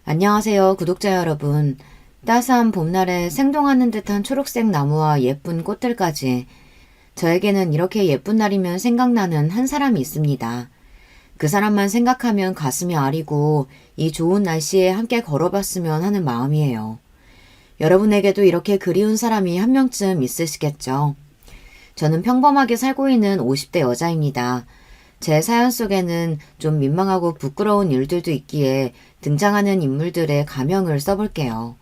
안녕하세요, 구독자 여러분. 따스한 봄날에 생동하는 듯한 초록색 나무와 예쁜 꽃들까지 저에게는 이렇게 예쁜 날이면 생각나는 한 사람이 있습니다. 그 사람만 생각하면 가슴이 아리고 이 좋은 날씨에 함께 걸어봤으면 하는 마음이에요. 여러분에게도 이렇게 그리운 사람이 한 명쯤 있으시겠죠? 저는 평범하게 살고 있는 50대 여자입니다. 제 사연 속에는 좀 민망하고 부끄러운 일들도 있기에 등장하는 인물들의 가명을 써볼게요.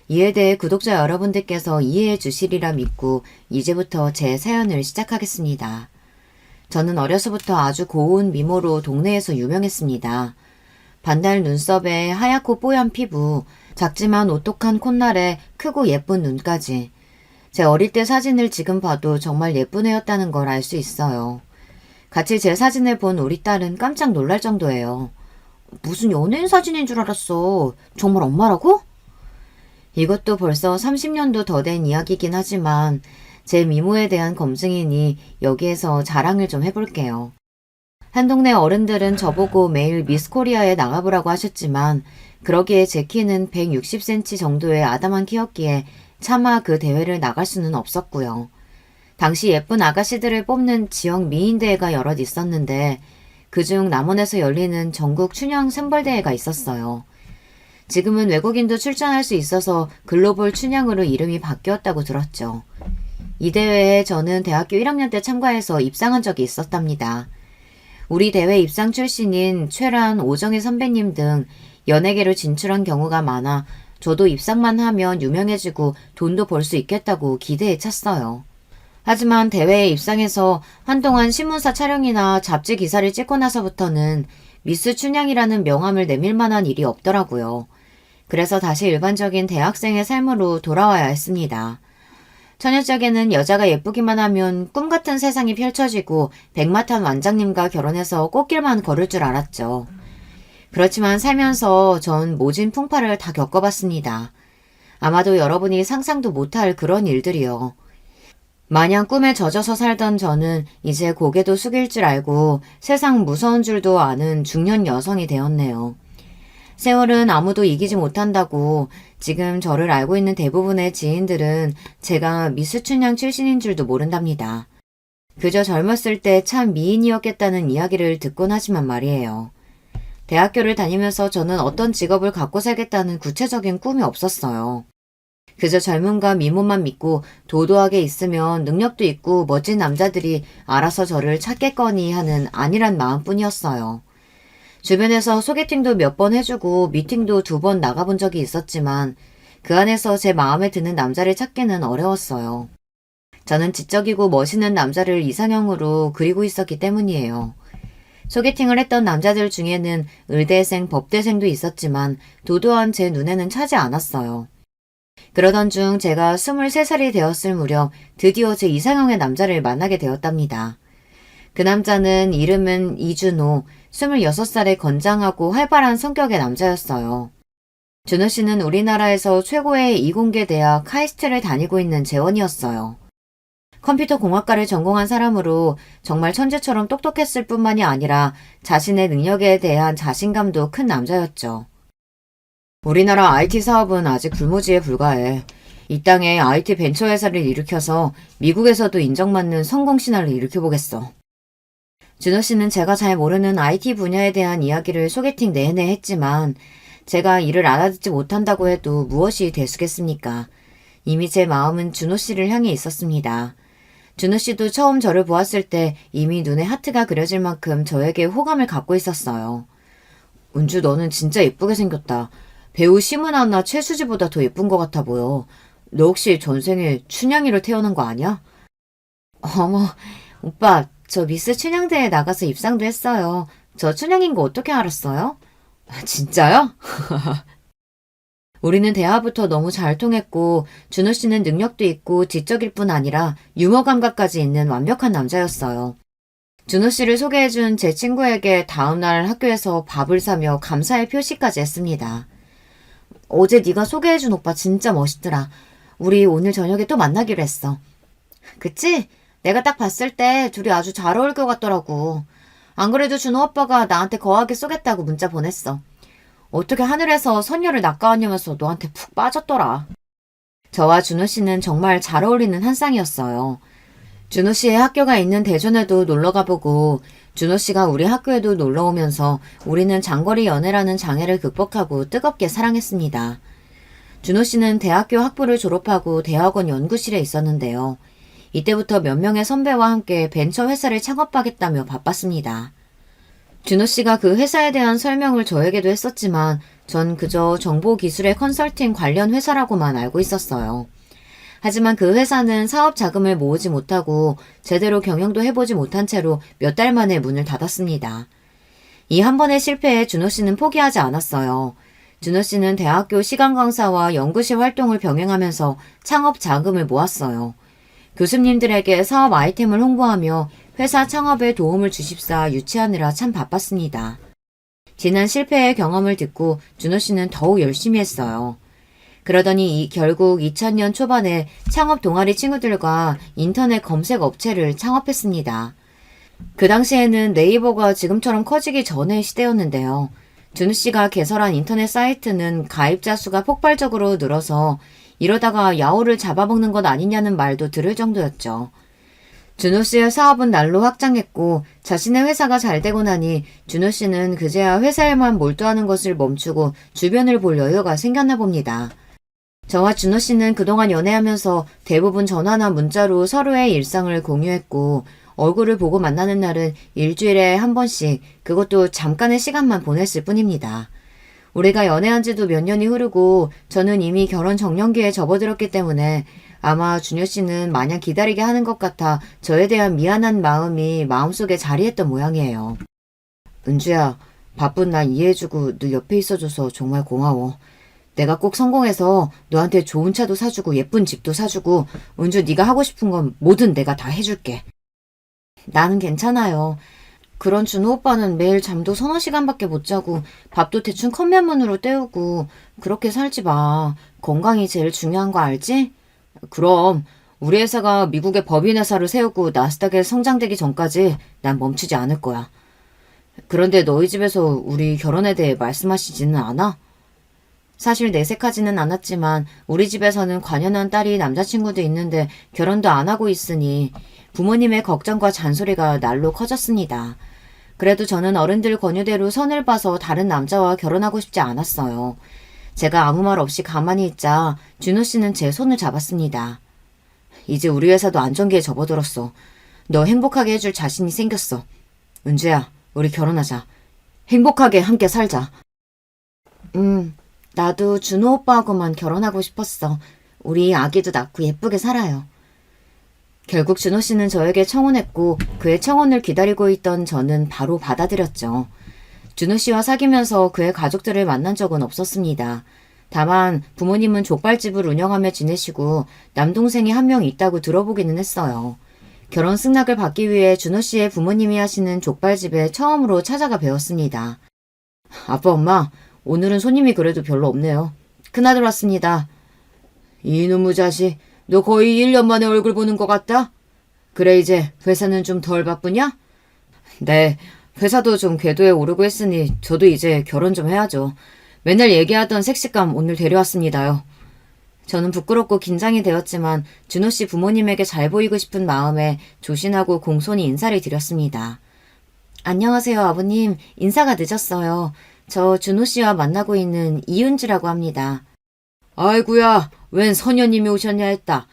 이에 대해 구독자 여러분들께서 이해해 주시리라 믿고 이제부터 제 사연을 시작하겠습니다. 저는 어려서부터 아주 고운 미모로 동네에서 유명했습니다. 반달 눈썹에 하얗고 뽀얀 피부, 작지만 오똑한 콧날에 크고 예쁜 눈까지. 제 어릴 때 사진을 지금 봐도 정말 예쁜 애였다는 걸 알 수 있어요. 같이 제 사진을 본 우리 딸은 깜짝 놀랄 정도예요. 무슨 연예인 사진인 줄 알았어. 정말 엄마라고? 이것도 벌써 30년도 더 된 이야기긴 하지만 제 미모에 대한 검증이니 여기에서 자랑을 좀 해볼게요. 한 동네 어른들은 저보고 매일 미스 코리아에 나가보라고 하셨지만 그러기에 제 키는 160cm 정도의 아담한 키였기에 차마 그 대회를 나갈 수는 없었고요. 당시 예쁜 아가씨들을 뽑는 지역 미인대회가 여럿 있었는데 그중 남원에서 열리는 전국 춘향 샘벌대회가 있었어요. 지금은 외국인도 출전할 수 있어서 글로벌 춘향으로 이름이 바뀌었다고 들었죠. 이 대회에 저는 대학교 1학년 때 참가해서 입상한 적이 있었답니다. 우리 대회 입상 출신인 최란, 오정희 선배님 등 연예계로 진출한 경우가 많아 저도 입상만 하면 유명해지고 돈도 벌 수 있겠다고 기대에 찼어요. 하지만 대회에 입상해서 한동안 신문사 촬영이나 잡지 기사를 찍고 나서부터는 미스 춘향이라는 명함을 내밀 만한 일이 없더라고요. 그래서 다시 일반적인 대학생의 삶으로 돌아와야 했습니다. 처녀적에는 여자가 예쁘기만 하면 꿈같은 세상이 펼쳐지고 백마탄 완장님과 결혼해서 꽃길만 걸을 줄 알았죠. 그렇지만 살면서 전 모진 풍파를 다 겪어봤습니다. 아마도 여러분이 상상도 못할 그런 일들이요. 마냥 꿈에 젖어서 살던 저는 이제 고개도 숙일 줄 알고 세상 무서운 줄도 아는 중년 여성이 되었네요. 세월은 아무도 이기지 못한다고 지금 저를 알고 있는 대부분의 지인들은 제가 미스 춘향 출신인 줄도 모른답니다. 그저 젊었을 때 참 미인이었겠다는 이야기를 듣곤 하지만 말이에요. 대학교를 다니면서 저는 어떤 직업을 갖고 살겠다는 구체적인 꿈이 없었어요. 그저 젊음과 미모만 믿고 도도하게 있으면 능력도 있고 멋진 남자들이 알아서 저를 찾겠거니 하는 안일한 마음뿐이었어요. 주변에서 소개팅도 몇 번 해주고 미팅도 2번 나가본 적이 있었지만 그 안에서 제 마음에 드는 남자를 찾기는 어려웠어요. 저는 지적이고 멋있는 남자를 이상형으로 그리고 있었기 때문이에요. 소개팅을 했던 남자들 중에는 의대생, 법대생도 있었지만 도도한 제 눈에는 차지 않았어요. 그러던 중 제가 23살이 되었을 무렵 드디어 제 이상형의 남자를 만나게 되었답니다. 그 남자는 이름은 이준호, 26살의 건장하고 활발한 성격의 남자였어요. 준호 씨는 우리나라에서 최고의 이공계 대학 카이스트를 다니고 있는 재원이었어요. 컴퓨터 공학과를 전공한 사람으로 정말 천재처럼 똑똑했을 뿐만이 아니라 자신의 능력에 대한 자신감도 큰 남자였죠. 우리나라 IT 사업은 아직 불모지에 불과해. 이 땅에 IT 벤처 회사를 일으켜서 미국에서도 인정받는 성공 신화를 일으켜보겠어. 준호 씨는 제가 잘 모르는 IT 분야에 대한 이야기를 소개팅 내내 했지만 제가 이를 알아듣지 못한다고 해도 무엇이 대수겠습니까? 이미 제 마음은 준호 씨를 향해 있었습니다. 준호 씨도 처음 저를 보았을 때 이미 눈에 하트가 그려질 만큼 저에게 호감을 갖고 있었어요. 은주, 너는 진짜 예쁘게 생겼다. 배우 심은하나 최수지보다 더 예쁜 것 같아 보여. 너 혹시 전생에 춘향이로 태어난 거 아니야? 어머, 오빠, 저 미스 춘향대회 나가서 입상도 했어요. 저 춘향인 거 어떻게 알았어요? 진짜요? 우리는 대화부터 너무 잘 통했고 준호 씨는 능력도 있고 지적일 뿐 아니라 유머 감각까지 있는 완벽한 남자였어요. 준호 씨를 소개해준 제 친구에게 다음날 학교에서 밥을 사며 감사의 표시까지 했습니다. 어제 네가 소개해준 오빠 진짜 멋있더라. 우리 오늘 저녁에 또 만나기로 했어. 그치? 내가 딱 봤을 때 둘이 아주 잘 어울릴 것 같더라고. 안 그래도 준호 오빠가 나한테 거하게 쏘겠다고 문자 보냈어. 어떻게 하늘에서 선녀를 낚아왔냐면서 너한테 푹 빠졌더라. 저와 준호 씨는 정말 잘 어울리는 한 쌍이었어요. 준호 씨의 학교가 있는 대전에도 놀러 가보고 준호 씨가 우리 학교에도 놀러 오면서 우리는 장거리 연애라는 장애를 극복하고 뜨겁게 사랑했습니다. 준호 씨는 대학교 학부를 졸업하고 대학원 연구실에 있었는데요. 이때부터 몇 명의 선배와 함께 벤처 회사를 창업하겠다며 바빴습니다. 준호 씨가 그 회사에 대한 설명을 저에게도 했었지만 전 그저 정보기술의 컨설팅 관련 회사라고만 알고 있었어요. 하지만 그 회사는 사업 자금을 모으지 못하고 제대로 경영도 해보지 못한 채로 몇 달 만에 문을 닫았습니다. 이 한 번의 실패에 준호 씨는 포기하지 않았어요. 준호 씨는 대학교 시간 강사와 연구실 활동을 병행하면서 창업 자금을 모았어요. 교수님들에게 사업 아이템을 홍보하며 회사 창업에 도움을 주십사 유치하느라 참 바빴습니다. 지난 실패의 경험을 듣고 준호 씨는 더욱 열심히 했어요. 그러더니 결국 2000년 초반에 창업 동아리 친구들과 인터넷 검색 업체를 창업했습니다. 그 당시에는 네이버가 지금처럼 커지기 전의 시대였는데요. 준우 씨가 개설한 인터넷 사이트는 가입자 수가 폭발적으로 늘어서 이러다가 야호를 잡아먹는 것 아니냐는 말도 들을 정도였죠. 준호 씨의 사업은 날로 확장했고 자신의 회사가 잘 되고 나니 준호 씨는 그제야 회사에만 몰두하는 것을 멈추고 주변을 볼 여유가 생겼나 봅니다. 저와 준호 씨는 그동안 연애하면서 대부분 전화나 문자로 서로의 일상을 공유했고 얼굴을 보고 만나는 날은 일주일에 한 번씩 그것도 잠깐의 시간만 보냈을 뿐입니다. 우리가 연애한 지도 몇 년이 흐르고 저는 이미 결혼 정년기에 접어들었기 때문에 아마 준효 씨는 마냥 기다리게 하는 것 같아 저에 대한 미안한 마음이 마음속에 자리했던 모양이에요. 은주야, 바쁜 나 이해해주고 늘 옆에 있어줘서 정말 고마워. 내가 꼭 성공해서 너한테 좋은 차도 사주고 예쁜 집도 사주고 은주 네가 하고 싶은 건 뭐든 내가 다 해줄게. 나는 괜찮아요. 그런 준호 오빠는 매일 잠도 서너 시간밖에 못 자고 밥도 대충 컵라면으로 때우고 그렇게 살지 마. 건강이 제일 중요한 거 알지? 그럼 우리 회사가 미국의 법인 회사를 세우고 나스닥에 성장되기 전까지 난 멈추지 않을 거야. 그런데 너희 집에서 우리 결혼에 대해 말씀하시지는 않아? 사실 내색하지는 않았지만 우리 집에서는 관연한 딸이 남자친구도 있는데 결혼도 안 하고 있으니 부모님의 걱정과 잔소리가 날로 커졌습니다. 그래도 저는 어른들 권유대로 선을 봐서 다른 남자와 결혼하고 싶지 않았어요. 제가 아무 말 없이 가만히 있자 준호 씨는 제 손을 잡았습니다. 이제 우리 회사도 안정기에 접어들었어. 너 행복하게 해줄 자신이 생겼어. 은주야, 우리 결혼하자. 행복하게 함께 살자. 나도 준호 오빠하고만 결혼하고 싶었어. 우리 아기도 낳고 예쁘게 살아요. 결국 준호 씨는 저에게 청혼했고 그의 청혼을 기다리고 있던 저는 바로 받아들였죠. 준호 씨와 사귀면서 그의 가족들을 만난 적은 없었습니다. 다만 부모님은 족발집을 운영하며 지내시고 남동생이 한 명 있다고 들어보기는 했어요. 결혼 승낙을 받기 위해 준호 씨의 부모님이 하시는 족발집에 처음으로 찾아가 배웠습니다. 아빠, 엄마, 오늘은 손님이 그래도 별로 없네요. 큰아들 왔습니다. 이놈의 자식, 너 거의 1년 만에 얼굴 보는 것 같다? 그래, 이제 회사는 좀 덜 바쁘냐? 네, 회사도 좀 궤도에 오르고 했으니 저도 이제 결혼 좀 해야죠. 맨날 얘기하던 색시감 오늘 데려왔습니다요. 저는 부끄럽고 긴장이 되었지만 준호 씨 부모님에게 잘 보이고 싶은 마음에 조신하고 공손히 인사를 드렸습니다. 안녕하세요, 아버님. 인사가 늦었어요. 저 준호 씨와 만나고 있는 이은지라고 합니다. 아이구야, 웬 선녀님이 오셨냐 했다.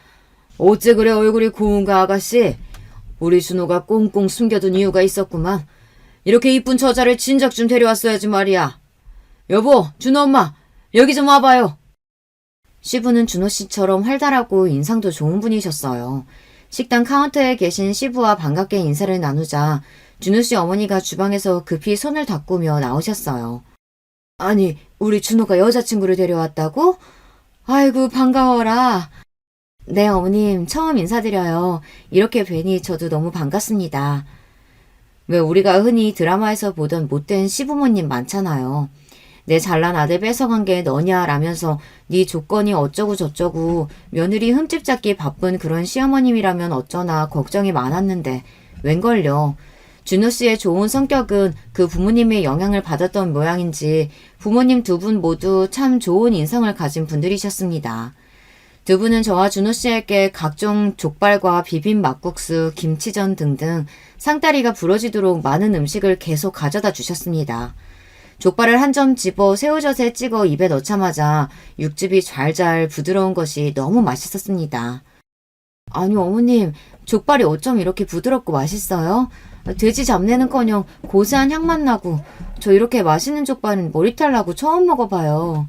어째 그래 얼굴이 고운가 아가씨? 우리 준호가 꽁꽁 숨겨둔 이유가 있었구만. 이렇게 이쁜 처자를 진작 좀 데려왔어야지 말이야. 여보, 준호 엄마, 여기 좀 와봐요. 시부는 준호 씨처럼 활달하고 인상도 좋은 분이셨어요. 식당 카운터에 계신 시부와 반갑게 인사를 나누자 준호 씨 어머니가 주방에서 급히 손을 닦으며 나오셨어요. 아니, 우리 준호가 여자친구를 데려왔다고? 아이고, 반가워라. 네, 어머님, 처음 인사드려요. 이렇게 뵈니 저도 너무 반갑습니다. 왜 우리가 흔히 드라마에서 보던 못된 시부모님 많잖아요. 내 잘난 아들 뺏어간 게 너냐 라면서 네 조건이 어쩌고 저쩌고 며느리 흠집 잡기 바쁜 그런 시어머님이라면 어쩌나 걱정이 많았는데 웬걸요. 준호 씨의 좋은 성격은 그 부모님의 영향을 받았던 모양인지 부모님 두 분 모두 참 좋은 인성을 가진 분들이셨습니다. 두 분은 저와 준호 씨에게 각종 족발과 비빔 막국수, 김치전 등등 상다리가 부러지도록 많은 음식을 계속 가져다 주셨습니다. 족발을 한 점 집어 새우젓에 찍어 입에 넣자마자 육즙이 잘잘 부드러운 것이 너무 맛있었습니다. 아니 어머님, 족발이 어쩜 이렇게 부드럽고 맛있어요? 돼지 잡내는커녕 고소한 향만 나고 저 이렇게 맛있는 족발은 머리털 나고 처음 먹어봐요.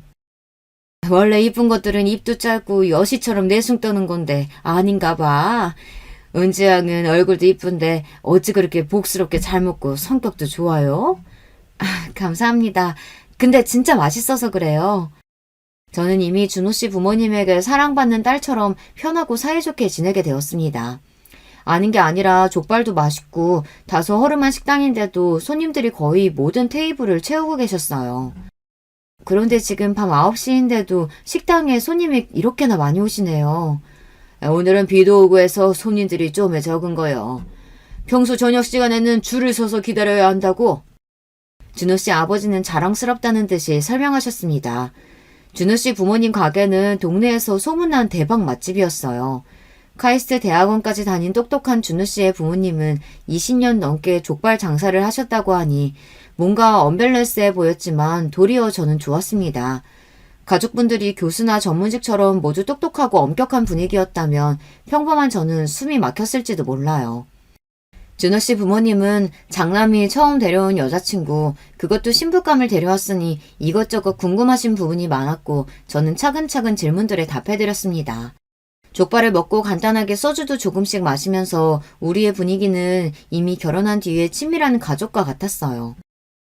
원래 이쁜 것들은 입도 짧고 여시처럼 내숭 떠는 건데 아닌가 봐. 은지양은 얼굴도 이쁜데 어찌 그렇게 복스럽게 잘 먹고 성격도 좋아요? 감사합니다. 근데 진짜 맛있어서 그래요. 저는 이미 준호 씨 부모님에게 사랑받는 딸처럼 편하고 사이좋게 지내게 되었습니다. 아닌 게 아니라 족발도 맛있고 다소 허름한 식당인데도 손님들이 거의 모든 테이블을 채우고 계셨어요. 그런데 지금 밤 9시인데도 식당에 손님이 이렇게나 많이 오시네요. 오늘은 비도 오고 해서 손님들이 좀 적은 거요. 평소 저녁 시간에는 줄을 서서 기다려야 한다고. 준호 씨 아버지는 자랑스럽다는 듯이 설명하셨습니다. 준호 씨 부모님 가게는 동네에서 소문난 대박 맛집이었어요. 카이스트 대학원까지 다닌 똑똑한 준호 씨의 부모님은 20년 넘게 족발 장사를 하셨다고 하니 뭔가 언밸런스해 보였지만 도리어 저는 좋았습니다. 가족분들이 교수나 전문직처럼 모두 똑똑하고 엄격한 분위기였다면 평범한 저는 숨이 막혔을지도 몰라요. 준호 씨 부모님은 장남이 처음 데려온 여자친구, 그것도 신부감을 데려왔으니 이것저것 궁금하신 부분이 많았고 저는 차근차근 질문들에 답해드렸습니다. 족발을 먹고 간단하게 소주도 조금씩 마시면서 우리의 분위기는 이미 결혼한 뒤에 친밀한 가족과 같았어요.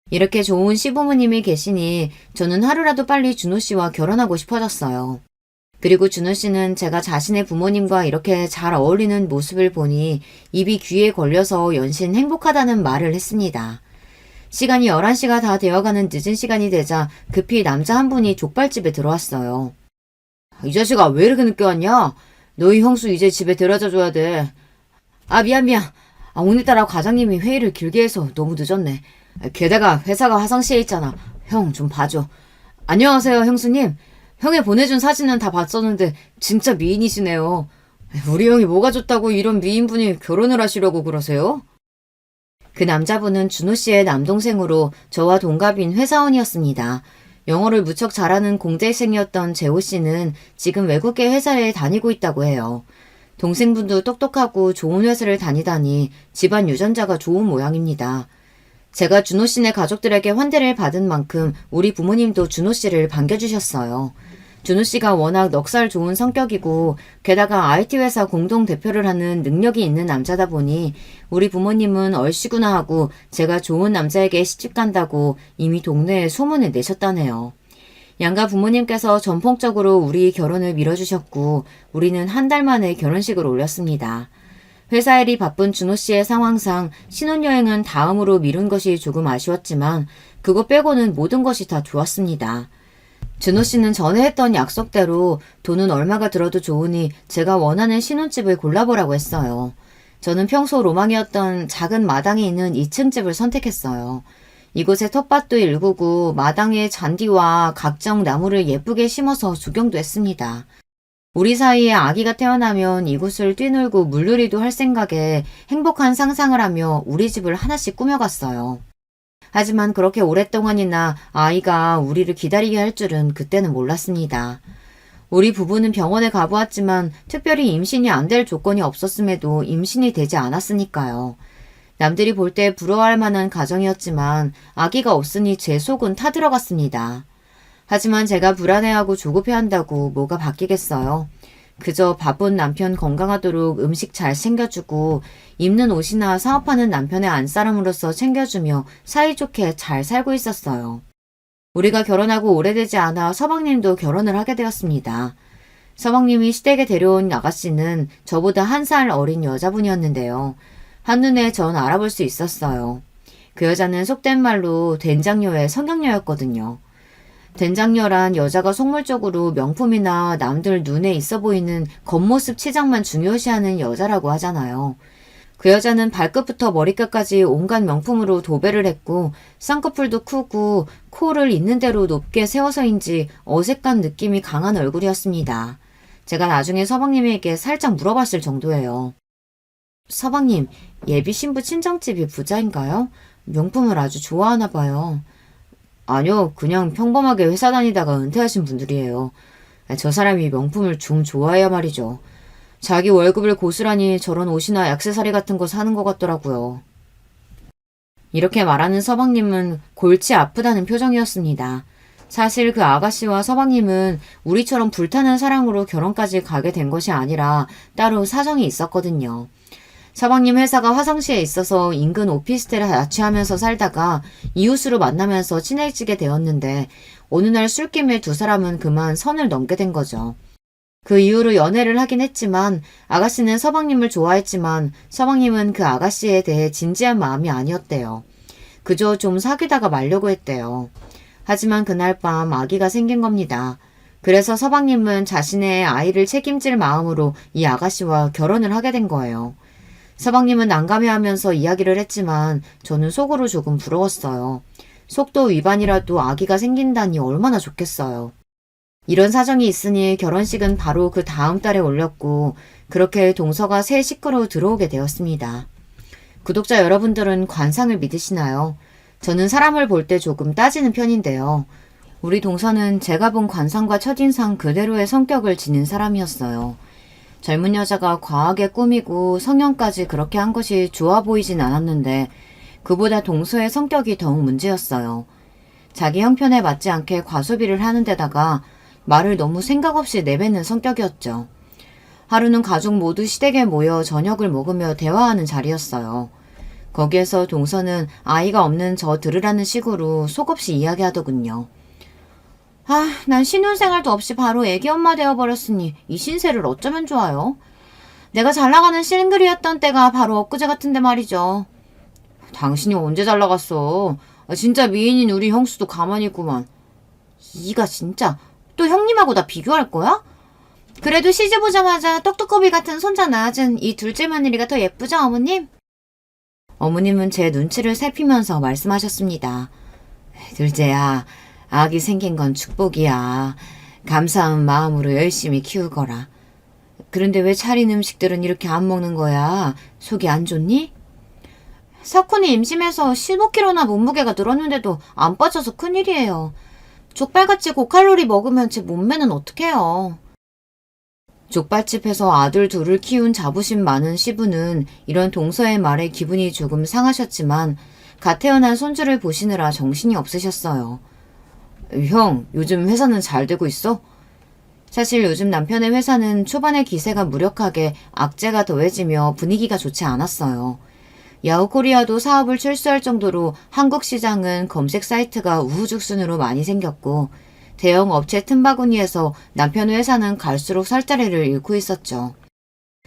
이렇게 좋은 시부모님이 계시니 저는 하루라도 빨리 준호 씨와 결혼하고 싶어졌어요. 그리고 준호 씨는 제가 자신의 부모님과 이렇게 잘 어울리는 모습을 보니 입이 귀에 걸려서 연신 행복하다는 말을 했습니다. 시간이 11시가 다 되어가는 늦은 시간이 되자 급히 남자 한 분이 족발집에 들어왔어요. 이 자식아 왜 이렇게 늦게 왔냐? 너희 형수 이제 집에 데려다 줘야 돼. 미안. 오늘따라 과장님이 회의를 길게 해서 너무 늦었네. 게다가 회사가 화성시에 있잖아. 형 좀 봐줘. 안녕하세요 형수님. 형이 보내준 사진은 다 봤었는데 진짜 미인이시네요. 우리 형이 뭐가 좋다고 이런 미인분이 결혼을 하시려고 그러세요? 그 남자분은 준호 씨의 남동생으로 저와 동갑인 회사원이었습니다. 영어를 무척 잘하는 공대생이었던 재호 씨는 지금 외국계 회사에 다니고 있다고 해요. 동생분도 똑똑하고 좋은 회사를 다니다니 집안 유전자가 좋은 모양입니다. 제가 준호 씨네 가족들에게 환대를 받은 만큼 우리 부모님도 준호 씨를 반겨주셨어요. 준호 씨가 워낙 넉살 좋은 성격이고 게다가 IT 회사 공동대표를 하는 능력이 있는 남자다 보니 우리 부모님은 얼씨구나 하고 제가 좋은 남자에게 시집간다고 이미 동네에 소문을 내셨다네요. 양가 부모님께서 전폭적으로 우리 결혼을 밀어주셨고 우리는 한 달 만에 결혼식을 올렸습니다. 회사 일이 바쁜 준호 씨의 상황상 신혼여행은 다음으로 미룬 것이 조금 아쉬웠지만 그거 빼고는 모든 것이 다 좋았습니다. 준호 씨는 전에 했던 약속대로 돈은 얼마가 들어도 좋으니 제가 원하는 신혼집을 골라보라고 했어요. 저는 평소 로망이었던 작은 마당에 있는 2층 집을 선택했어요. 이곳에 텃밭도 일구고 마당에 잔디와 각종 나무를 예쁘게 심어서 조경도 했습니다. 우리 사이에 아기가 태어나면 이곳을 뛰놀고 물놀이도 할 생각에 행복한 상상을 하며 우리 집을 하나씩 꾸며갔어요. 하지만 그렇게 오랫동안이나 아이가 우리를 기다리게 할 줄은 그때는 몰랐습니다. 우리 부부는 병원에 가보았지만 특별히 임신이 안 될 조건이 없었음에도 임신이 되지 않았으니까요. 남들이 볼 때 부러워할 만한 가정이었지만 아기가 없으니 제 속은 타들어갔습니다. 하지만 제가 불안해하고 조급해한다고 뭐가 바뀌겠어요. 그저 바쁜 남편 건강하도록 음식 잘 챙겨주고 입는 옷이나 사업하는 남편의 안사람으로서 챙겨주며 사이좋게 잘 살고 있었어요. 우리가 결혼하고 오래되지 않아 서방님도 결혼을 하게 되었습니다. 서방님이 시댁에 데려온 아가씨는 저보다 1살 어린 여자분이었는데요. 한눈에 전 알아볼 수 있었어요. 그 여자는 속된 말로 된장녀의 성형녀였거든요. 된장녀란 여자가 속물적으로 명품이나 남들 눈에 있어 보이는 겉모습 치장만 중요시하는 여자라고 하잖아요. 그 여자는 발끝부터 머리끝까지 온갖 명품으로 도배를 했고 쌍꺼풀도 크고 코를 있는 대로 높게 세워서인지 어색한 느낌이 강한 얼굴이었습니다. 제가 나중에 서방님에게 살짝 물어봤을 정도예요. 서방님, 예비 신부 친정집이 부자인가요? 명품을 아주 좋아하나 봐요. 아니요, 그냥 평범하게 회사 다니다가 은퇴하신 분들이에요. 저 사람이 명품을 좀 좋아해야 말이죠. 자기 월급을 고스란히 저런 옷이나 액세서리 같은 거 사는 것 같더라고요. 이렇게 말하는 서방님은 골치 아프다는 표정이었습니다. 사실 그 아가씨와 서방님은 우리처럼 불타는 사랑으로 결혼까지 가게 된 것이 아니라 따로 사정이 있었거든요. 서방님 회사가 화성시에 있어서 인근 오피스텔에 자취하면서 살다가 이웃으로 만나면서 친해지게 되었는데 어느 날 술김에 두 사람은 그만 선을 넘게 된 거죠. 그 이후로 연애를 하긴 했지만 아가씨는 서방님을 좋아했지만 서방님은 그 아가씨에 대해 진지한 마음이 아니었대요. 그저 좀 사귀다가 말려고 했대요. 하지만 그날 밤 아기가 생긴 겁니다. 그래서 서방님은 자신의 아이를 책임질 마음으로 이 아가씨와 결혼을 하게 된 거예요. 서방님은 난감해하면서 이야기를 했지만 저는 속으로 조금 부러웠어요. 속도 위반이라도 아기가 생긴다니 얼마나 좋겠어요. 이런 사정이 있으니 결혼식은 바로 그 다음 달에 올렸고 그렇게 동서가 새 식구로 들어오게 되었습니다. 구독자 여러분들은 관상을 믿으시나요? 저는 사람을 볼 때 조금 따지는 편인데요. 우리 동서는 제가 본 관상과 첫인상 그대로의 성격을 지닌 사람이었어요. 젊은 여자가 과하게 꾸미고 성형까지 그렇게 한 것이 좋아 보이진 않았는데 그보다 동서의 성격이 더욱 문제였어요. 자기 형편에 맞지 않게 과소비를 하는 데다가 말을 너무 생각 없이 내뱉는 성격이었죠. 하루는 가족 모두 시댁에 모여 저녁을 먹으며 대화하는 자리였어요. 거기에서 동서는 아이가 없는 저 들으라는 식으로 속없이 이야기하더군요. 난 신혼생활도 없이 바로 애기 엄마 되어버렸으니 이 신세를 어쩌면 좋아요. 내가 잘나가는 싱글이었던 때가 바로 엊그제 같은데 말이죠. 당신이 언제 잘나갔어? 진짜 미인인 우리 형수도 가만히 있구만. 이가 진짜 또 형님하고 나 비교할 거야? 그래도 시집 오자마자 떡두꺼비 같은 손자 낳아준 이 둘째 며느리가 더 예쁘죠, 어머님? 어머님은 제 눈치를 살피면서 말씀하셨습니다. 둘째야, 아기 생긴 건 축복이야. 감사한 마음으로 열심히 키우거라. 그런데 왜 차린 음식들은 이렇게 안 먹는 거야? 속이 안 좋니? 석훈이 임신해서 15kg나 몸무게가 늘었는데도 안 빠져서 큰일이에요. 족발같이 고칼로리 먹으면 제 몸매는 어떡해요. 족발집에서 아들 둘을 키운 자부심 많은 시부는 이런 동서의 말에 기분이 조금 상하셨지만 갓 태어난 손주를 보시느라 정신이 없으셨어요. 형, 요즘 회사는 잘 되고 있어? 사실 요즘 남편의 회사는 초반에 기세가 무력하게 악재가 더해지며 분위기가 좋지 않았어요. 야후코리아도 사업을 철수할 정도로 한국 시장은 검색 사이트가 우후죽순으로 많이 생겼고 대형 업체 틈바구니에서 남편의 회사는 갈수록 살자리를 잃고 있었죠.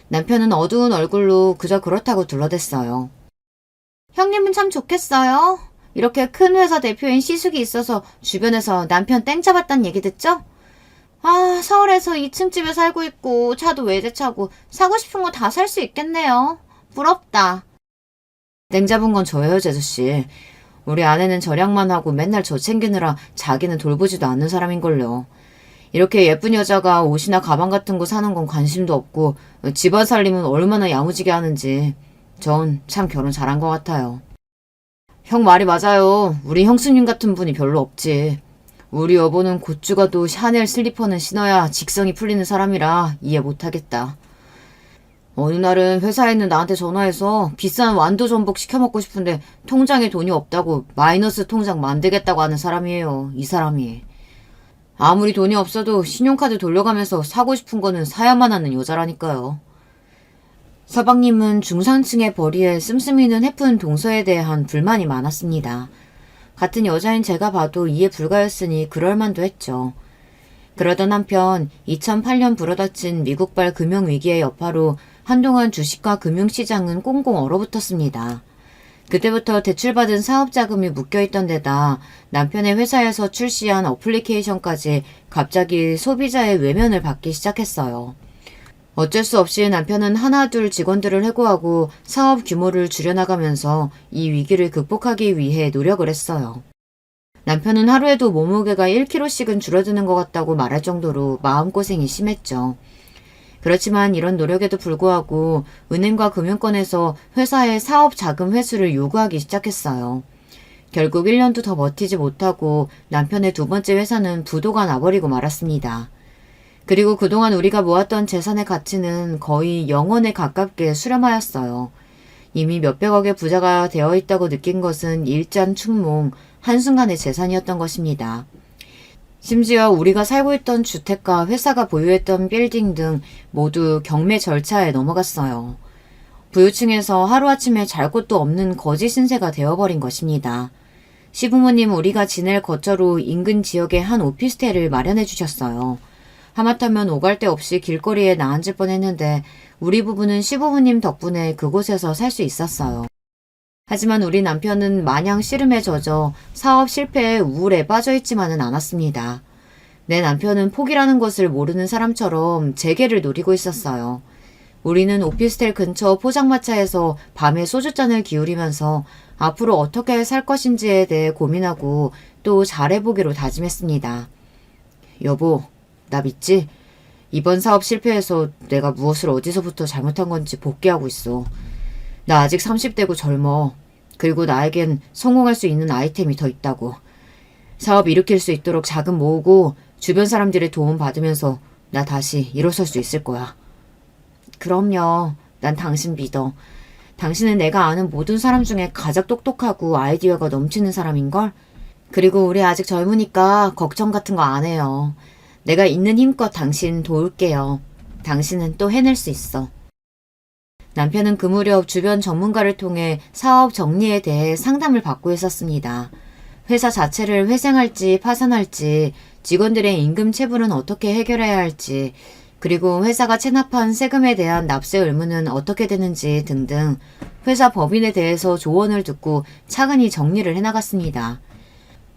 남편은 어두운 얼굴로 그저 그렇다고 둘러댔어요. 형님은 참 좋겠어요. 이렇게 큰 회사 대표인 시숙이 있어서 주변에서 남편 땡 잡았단 얘기 듣죠? 서울에서 2층 집에 살고 있고 차도 외제차고 사고 싶은 거 다 살 수 있겠네요. 부럽다. 땡 잡은 건 저예요, 제수씨. 우리 아내는 절약만 하고 맨날 저 챙기느라 자기는 돌보지도 않는 사람인걸요. 이렇게 예쁜 여자가 옷이나 가방 같은 거 사는 건 관심도 없고 집안 살림은 얼마나 야무지게 하는지 전 참 결혼 잘한 것 같아요. 형 말이 맞아요. 우리 형수님 같은 분이 별로 없지. 우리 여보는 곧 죽어도 샤넬 슬리퍼는 신어야 직성이 풀리는 사람이라 이해 못하겠다. 어느 날은 회사에 있는 나한테 전화해서 비싼 완도 전복 시켜 먹고 싶은데 통장에 돈이 없다고 마이너스 통장 만들겠다고 하는 사람이에요. 이 사람이. 아무리 돈이 없어도 신용카드 돌려가면서 사고 싶은 거는 사야만 하는 여자라니까요. 서방님은 중산층의 벌이에 씀씀이는 해픈 동서에 대한 불만이 많았습니다. 같은 여자인 제가 봐도 이해 불가였으니 그럴만도 했죠. 그러던 한편 2008년 불어닥친 미국발 금융위기의 여파로 한동안 주식과 금융시장은 꽁꽁 얼어붙었습니다. 그때부터 대출받은 사업자금이 묶여있던 데다 남편의 회사에서 출시한 어플리케이션까지 갑자기 소비자의 외면을 받기 시작했어요. 어쩔 수 없이 남편은 하나둘 직원들을 해고하고 사업 규모를 줄여나가면서 이 위기를 극복하기 위해 노력을 했어요. 남편은 하루에도 몸무게가 1kg씩은 줄어드는 것 같다고 말할 정도로 마음고생이 심했죠. 그렇지만 이런 노력에도 불구하고 은행과 금융권에서 회사의 사업 자금 회수를 요구하기 시작했어요. 결국 1년도 더 버티지 못하고 남편의 두 번째 회사는 부도가 나버리고 말았습니다. 그리고 그동안 우리가 모았던 재산의 가치는 거의 0원에 가깝게 수렴하였어요. 이미 몇백억의 부자가 되어 있다고 느낀 것은 일잔충몽, 한순간의 재산이었던 것입니다. 심지어 우리가 살고 있던 주택과 회사가 보유했던 빌딩 등 모두 경매 절차에 넘어갔어요. 부유층에서 하루아침에 잘 곳도 없는 거지 신세가 되어버린 것입니다. 시부모님 우리가 지낼 거처로 인근 지역에 한 오피스텔을 마련해 주셨어요. 하마터면 오갈 데 없이 길거리에 나앉을 뻔했는데 우리 부부는 시부모님 덕분에 그곳에서 살 수 있었어요. 하지만 우리 남편은 마냥 씨름에 젖어 사업 실패에 우울에 빠져있지만은 않았습니다. 내 남편은 포기라는 것을 모르는 사람처럼 재계를 노리고 있었어요. 우리는 오피스텔 근처 포장마차에서 밤에 소주잔을 기울이면서 앞으로 어떻게 살 것인지에 대해 고민하고 또 잘해보기로 다짐했습니다. 여보, 나 믿지? 이번 사업 실패해서 내가 무엇을 어디서부터 잘못한 건지 복귀하고 있어. 나 아직 30대고 젊어. 그리고 나에겐 성공할 수 있는 아이템이 더 있다고. 사업 일으킬 수 있도록 자금 모으고 주변 사람들의 도움 받으면서 나 다시 일어설 수 있을 거야. 그럼요. 난 당신 믿어. 당신은 내가 아는 모든 사람 중에 가장 똑똑하고 아이디어가 넘치는 사람인걸? 그리고 우리 아직 젊으니까 걱정 같은 거 안 해요. 내가 있는 힘껏 당신 도울게요. 당신은 또 해낼 수 있어. 남편은 그 무렵 주변 전문가를 통해 사업 정리에 대해 상담을 받고 있었습니다. 회사 자체를 회생할지 파산할지, 직원들의 임금 체불은 어떻게 해결해야 할지, 그리고 회사가 체납한 세금에 대한 납세 의무는 어떻게 되는지 등등 회사 법인에 대해서 조언을 듣고 차근히 정리를 해나갔습니다.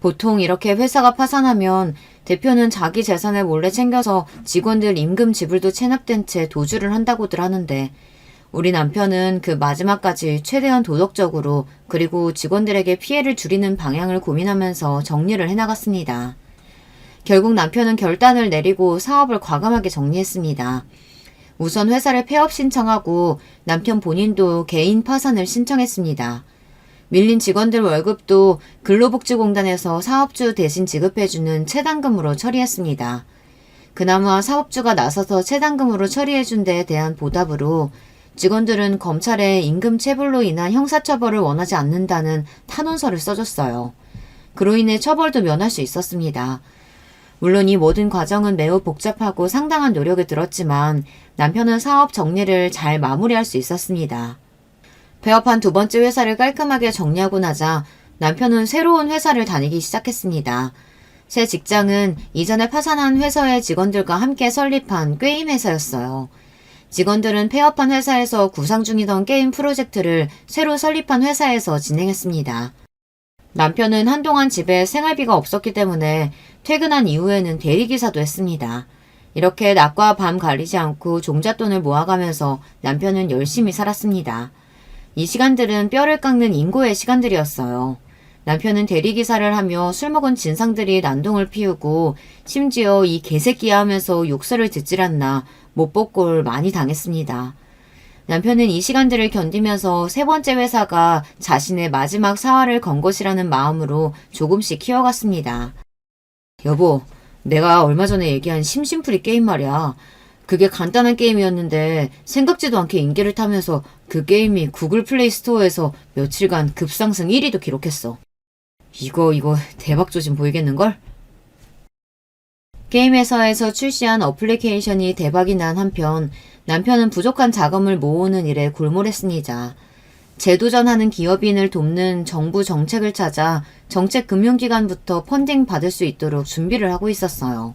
보통 이렇게 회사가 파산하면 대표는 자기 재산을 몰래 챙겨서 직원들 임금 지불도 체납된 채 도주를 한다고들 하는데 우리 남편은 그 마지막까지 최대한 도덕적으로 그리고 직원들에게 피해를 줄이는 방향을 고민하면서 정리를 해나갔습니다. 결국 남편은 결단을 내리고 사업을 과감하게 정리했습니다. 우선 회사를 폐업 신청하고 남편 본인도 개인 파산을 신청했습니다. 밀린 직원들 월급도 근로복지공단에서 사업주 대신 지급해주는 체당금으로 처리했습니다. 그나마 사업주가 나서서 체당금으로 처리해준 데에 대한 보답으로 직원들은 검찰에 임금 체불로 인한 형사처벌을 원하지 않는다는 탄원서를 써줬어요. 그로 인해 처벌도 면할 수 있었습니다. 물론 이 모든 과정은 매우 복잡하고 상당한 노력을 들었지만 남편은 사업 정리를 잘 마무리할 수 있었습니다. 폐업한 두 번째 회사를 깔끔하게 정리하고 나자 남편은 새로운 회사를 다니기 시작했습니다. 새 직장은 이전에 파산한 회사의 직원들과 함께 설립한 게임 회사였어요. 직원들은 폐업한 회사에서 구상 중이던 게임 프로젝트를 새로 설립한 회사에서 진행했습니다. 남편은 한동안 집에 생활비가 없었기 때문에 퇴근한 이후에는 대리기사도 했습니다. 이렇게 낮과 밤 가리지 않고 종잣돈을 모아가면서 남편은 열심히 살았습니다. 이 시간들은 뼈를 깎는 인고의 시간들이었어요. 남편은 대리기사를 하며 술 먹은 진상들이 난동을 피우고 심지어 이 개새끼야 하면서 욕설을 듣질 않나 못복골 많이 당했습니다. 남편은 이 시간들을 견디면서 세 번째 회사가 자신의 마지막 사활을 건 것이라는 마음으로 조금씩 키워갔습니다. 여보, 내가 얼마 전에 얘기한 심심풀이 게임 말이야. 그게 간단한 게임이었는데 생각지도 않게 인기를 타면서 그 게임이 구글 플레이 스토어에서 며칠간 급상승 1위도 기록했어. 이거 대박 조짐 보이겠는걸? 게임 회사에서 출시한 어플리케이션이 대박이 난 한편 남편은 부족한 자금을 모으는 일에 골몰했습니다. 재도전하는 기업인을 돕는 정부 정책을 찾아 정책금융기관부터 펀딩 받을 수 있도록 준비를 하고 있었어요.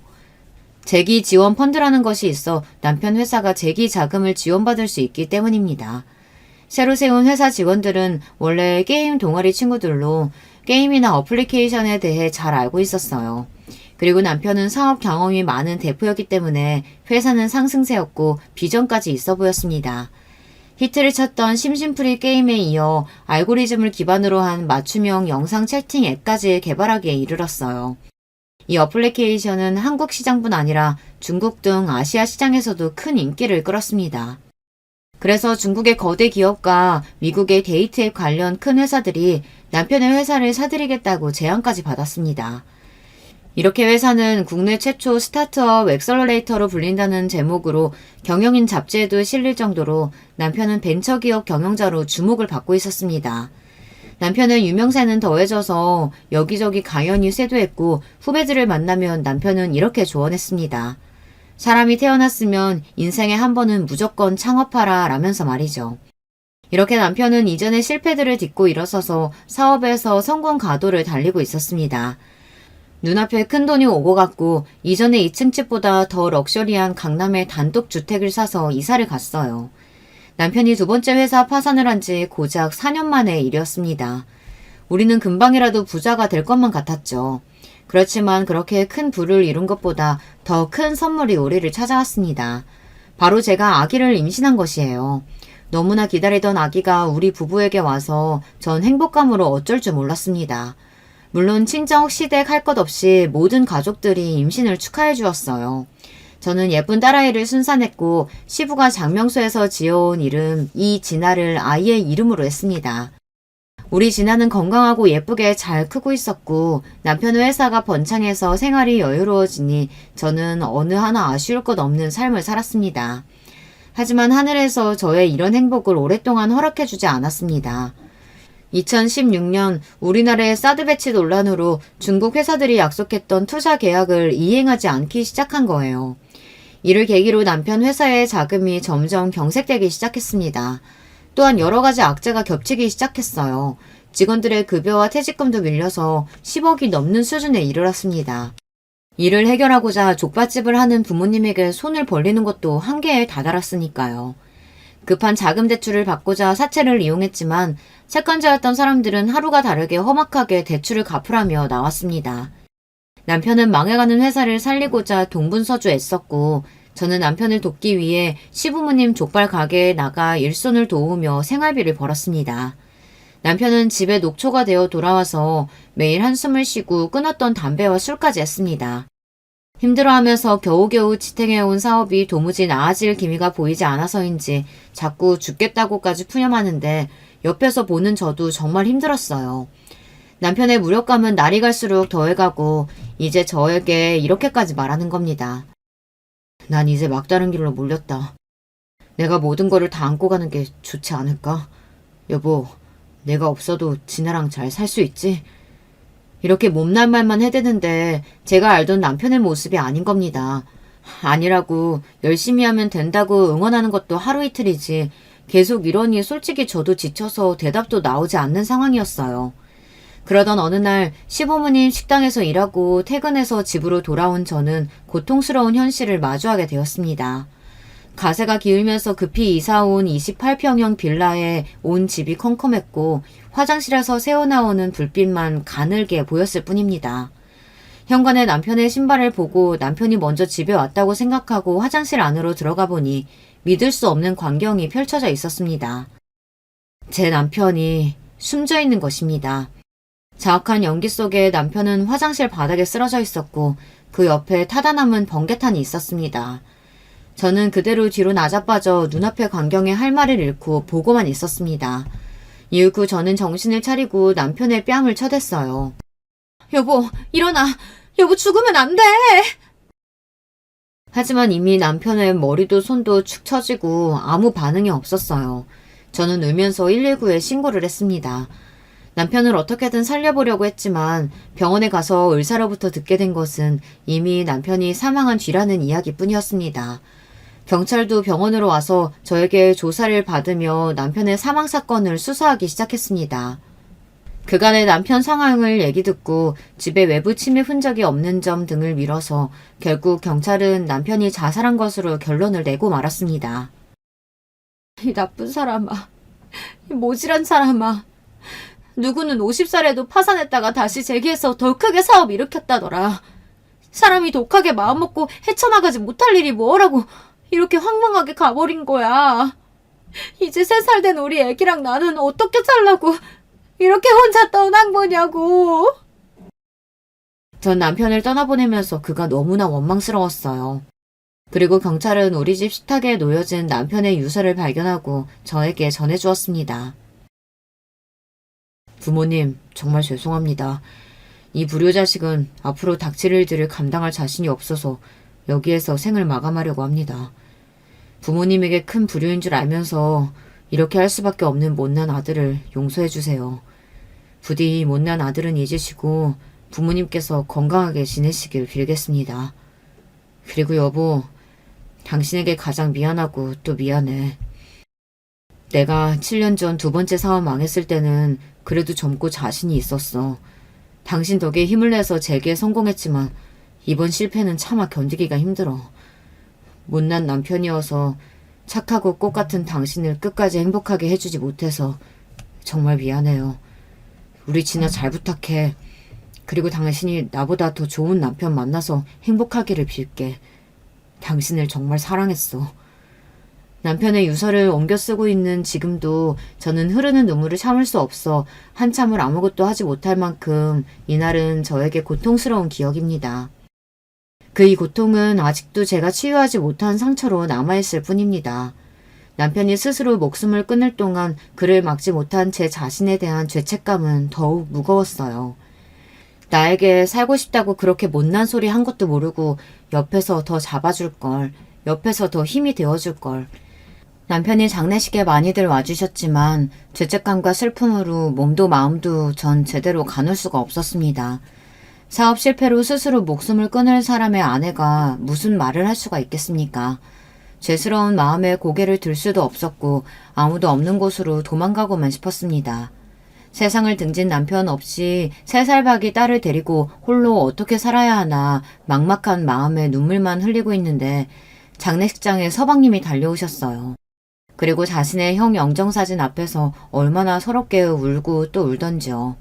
재기 지원 펀드라는 것이 있어 남편 회사가 재기 자금을 지원받을 수 있기 때문입니다. 새로 세운 회사 직원들은 원래 게임 동아리 친구들로 게임이나 어플리케이션에 대해 잘 알고 있었어요. 그리고 남편은 사업 경험이 많은 대표였기 때문에 회사는 상승세였고 비전까지 있어 보였습니다. 히트를 쳤던 심심풀이 게임에 이어 알고리즘을 기반으로 한 맞춤형 영상 채팅 앱까지 개발하기에 이르렀어요. 이 어플리케이션은 한국 시장뿐 아니라 중국 등 아시아 시장에서도 큰 인기를 끌었습니다. 그래서 중국의 거대 기업과 미국의 데이트 앱 관련 큰 회사들이 남편의 회사를 사들이겠다고 제안까지 받았습니다. 이렇게 회사는 국내 최초 스타트업 엑셀러레이터로 불린다는 제목으로 경영인 잡지에도 실릴 정도로 남편은 벤처기업 경영자로 주목을 받고 있었습니다. 남편의 유명세는 더해져서 여기저기 강연이 쇄도했고 후배들을 만나면 남편은 이렇게 조언했습니다. 사람이 태어났으면 인생에 한 번은 무조건 창업하라 라면서 말이죠. 이렇게 남편은 이전의 실패들을 딛고 일어서서 사업에서 성공 가도를 달리고 있었습니다. 눈앞에 큰돈이 오고 갔고 이전의 2층 집보다 더 럭셔리한 강남의 단독 주택을 사서 이사를 갔어요. 남편이 두 번째 회사 파산을 한 지 고작 4년 만의 일이었습니다. 우리는 금방이라도 부자가 될 것만 같았죠. 그렇지만 그렇게 큰 부를 이룬 것보다 더 큰 선물이 우리를 찾아왔습니다. 바로 제가 아기를 임신한 것이에요. 너무나 기다리던 아기가 우리 부부에게 와서 전 행복감으로 어쩔 줄 몰랐습니다. 물론 친정, 시댁 할 것 없이 모든 가족들이 임신을 축하해 주었어요. 저는 예쁜 딸아이를 순산했고 시부가 장명소에서 지어온 이름 이진아를 아이의 이름으로 했습니다. 우리 진아는 건강하고 예쁘게 잘 크고 있었고 남편의 회사가 번창해서 생활이 여유로워지니 저는 어느 하나 아쉬울 것 없는 삶을 살았습니다. 하지만 하늘에서 저의 이런 행복을 오랫동안 허락해주지 않았습니다. 2016년 우리나라의 사드 배치 논란으로 중국 회사들이 약속했던 투자 계약을 이행하지 않기 시작한 거예요. 이를 계기로 남편 회사의 자금이 점점 경색되기 시작했습니다. 또한 여러 가지 악재가 겹치기 시작했어요. 직원들의 급여와 퇴직금도 밀려서 10억이 넘는 수준에 이르렀습니다. 이를 해결하고자 족발집을 하는 부모님에게 손을 벌리는 것도 한계에 다다랐으니까요. 급한 자금 대출을 받고자 사채를 이용했지만 채권자였던 사람들은 하루가 다르게 험악하게 대출을 갚으라며 나왔습니다. 남편은 망해가는 회사를 살리고자 동분서주 애썼고 저는 남편을 돕기 위해 시부모님 족발 가게에 나가 일손을 도우며 생활비를 벌었습니다. 남편은 집에 녹초가 되어 돌아와서 매일 한숨을 쉬고 끊었던 담배와 술까지 했습니다. 힘들어하면서 겨우겨우 지탱해온 사업이 도무지 나아질 기미가 보이지 않아서인지 자꾸 죽겠다고까지 푸념하는데 옆에서 보는 저도 정말 힘들었어요. 남편의 무력감은 날이 갈수록 더해가고 이제 저에게 이렇게까지 말하는 겁니다. 난 이제 막다른 길로 몰렸다. 내가 모든 거를 다 안고 가는 게 좋지 않을까? 여보, 내가 없어도 진아랑 잘 살 수 있지? 이렇게 못난 말만 해대는데 제가 알던 남편의 모습이 아닌 겁니다. 아니라고 열심히 하면 된다고 응원하는 것도 하루 이틀이지 계속 이러니 솔직히 저도 지쳐서 대답도 나오지 않는 상황이었어요. 그러던 어느 날 시부모님 식당에서 일하고 퇴근해서 집으로 돌아온 저는 고통스러운 현실을 마주하게 되었습니다. 가세가 기울면서 급히 이사온 28평형 빌라에 온 집이 컴컴했고 화장실에서 새어나오는 불빛만 가늘게 보였을 뿐입니다. 현관에 남편의 신발을 보고 남편이 먼저 집에 왔다고 생각하고 화장실 안으로 들어가 보니 믿을 수 없는 광경이 펼쳐져 있었습니다. 제 남편이 숨져 있는 것입니다. 자악한 연기 속에 남편은 화장실 바닥에 쓰러져 있었고 그 옆에 타다 남은 번개탄이 있었습니다. 저는 그대로 뒤로 나자빠져 눈앞의 광경에 할 말을 잃고 보고만 있었습니다. 이후 저는 정신을 차리고 남편의 뺨을 쳐댔어요. 여보, 일어나! 여보, 죽으면 안 돼! 하지만 이미 남편의 머리도 손도 축 처지고 아무 반응이 없었어요. 저는 울면서 119에 신고를 했습니다. 남편을 어떻게든 살려보려고 했지만 병원에 가서 의사로부터 듣게 된 것은 이미 남편이 사망한 뒤라는 이야기뿐이었습니다. 경찰도 병원으로 와서 저에게 조사를 받으며 남편의 사망 사건을 수사하기 시작했습니다. 그간의 남편 상황을 얘기 듣고 집에 외부 침입 흔적이 없는 점 등을 미뤄서 결국 경찰은 남편이 자살한 것으로 결론을 내고 말았습니다. 이 나쁜 사람아, 이 모질한 사람아. 누구는 50살에도 파산했다가 다시 재기해서 더 크게 사업 일으켰다더라. 사람이 독하게 마음먹고 헤쳐나가지 못할 일이 뭐라고 이렇게 황망하게 가버린 거야. 이제 3살 된 우리 애기랑 나는 어떻게 살라고 이렇게 혼자 떠난 거냐고. 전 남편을 떠나보내면서 그가 너무나 원망스러웠어요. 그리고 경찰은 우리 집 식탁에 놓여진 남편의 유서를 발견하고 저에게 전해주었습니다. 부모님, 정말 죄송합니다. 이 불효자식은 앞으로 닥칠 일들을 감당할 자신이 없어서 여기에서 생을 마감하려고 합니다. 부모님에게 큰 불효인 줄 알면서 이렇게 할 수밖에 없는 못난 아들을 용서해주세요. 부디 이 못난 아들은 잊으시고 부모님께서 건강하게 지내시길 빌겠습니다. 그리고 여보, 당신에게 가장 미안하고 또 미안해. 내가 7년 전 2번째 사업 망했을 때는 그래도 젊고 자신이 있었어. 당신 덕에 힘을 내서 재기에 성공했지만 이번 실패는 차마 견디기가 힘들어. 못난 남편이어서 착하고 꽃 같은 당신을 끝까지 행복하게 해주지 못해서 정말 미안해요. 우리 진아 잘 부탁해. 그리고 당신이 나보다 더 좋은 남편 만나서 행복하기를 빌게. 당신을 정말 사랑했어. 남편의 유서를 옮겨 쓰고 있는 지금도 저는 흐르는 눈물을 참을 수 없어 한참을 아무것도 하지 못할 만큼 이날은 저에게 고통스러운 기억입니다. 그 이 고통은 아직도 제가 치유하지 못한 상처로 남아있을 뿐입니다. 남편이 스스로 목숨을 끊을 동안 그를 막지 못한 제 자신에 대한 죄책감은 더욱 무거웠어요. 나에게 살고 싶다고 그렇게 못난 소리 한 것도 모르고 옆에서 더 잡아줄 걸, 옆에서 더 힘이 되어줄 걸. 남편이 장례식에 많이들 와주셨지만 죄책감과 슬픔으로 몸도 마음도 전 제대로 가눌 수가 없었습니다. 사업 실패로 스스로 목숨을 끊을 사람의 아내가 무슨 말을 할 수가 있겠습니까? 죄스러운 마음에 고개를 들 수도 없었고 아무도 없는 곳으로 도망가고만 싶었습니다. 세상을 등진 남편 없이 3살 박이 딸을 데리고 홀로 어떻게 살아야 하나 막막한 마음에 눈물만 흘리고 있는데 장례식장에 서방님이 달려오셨어요. 그리고 자신의 형 영정사진 앞에서 얼마나 서럽게 울고 또 울던지요.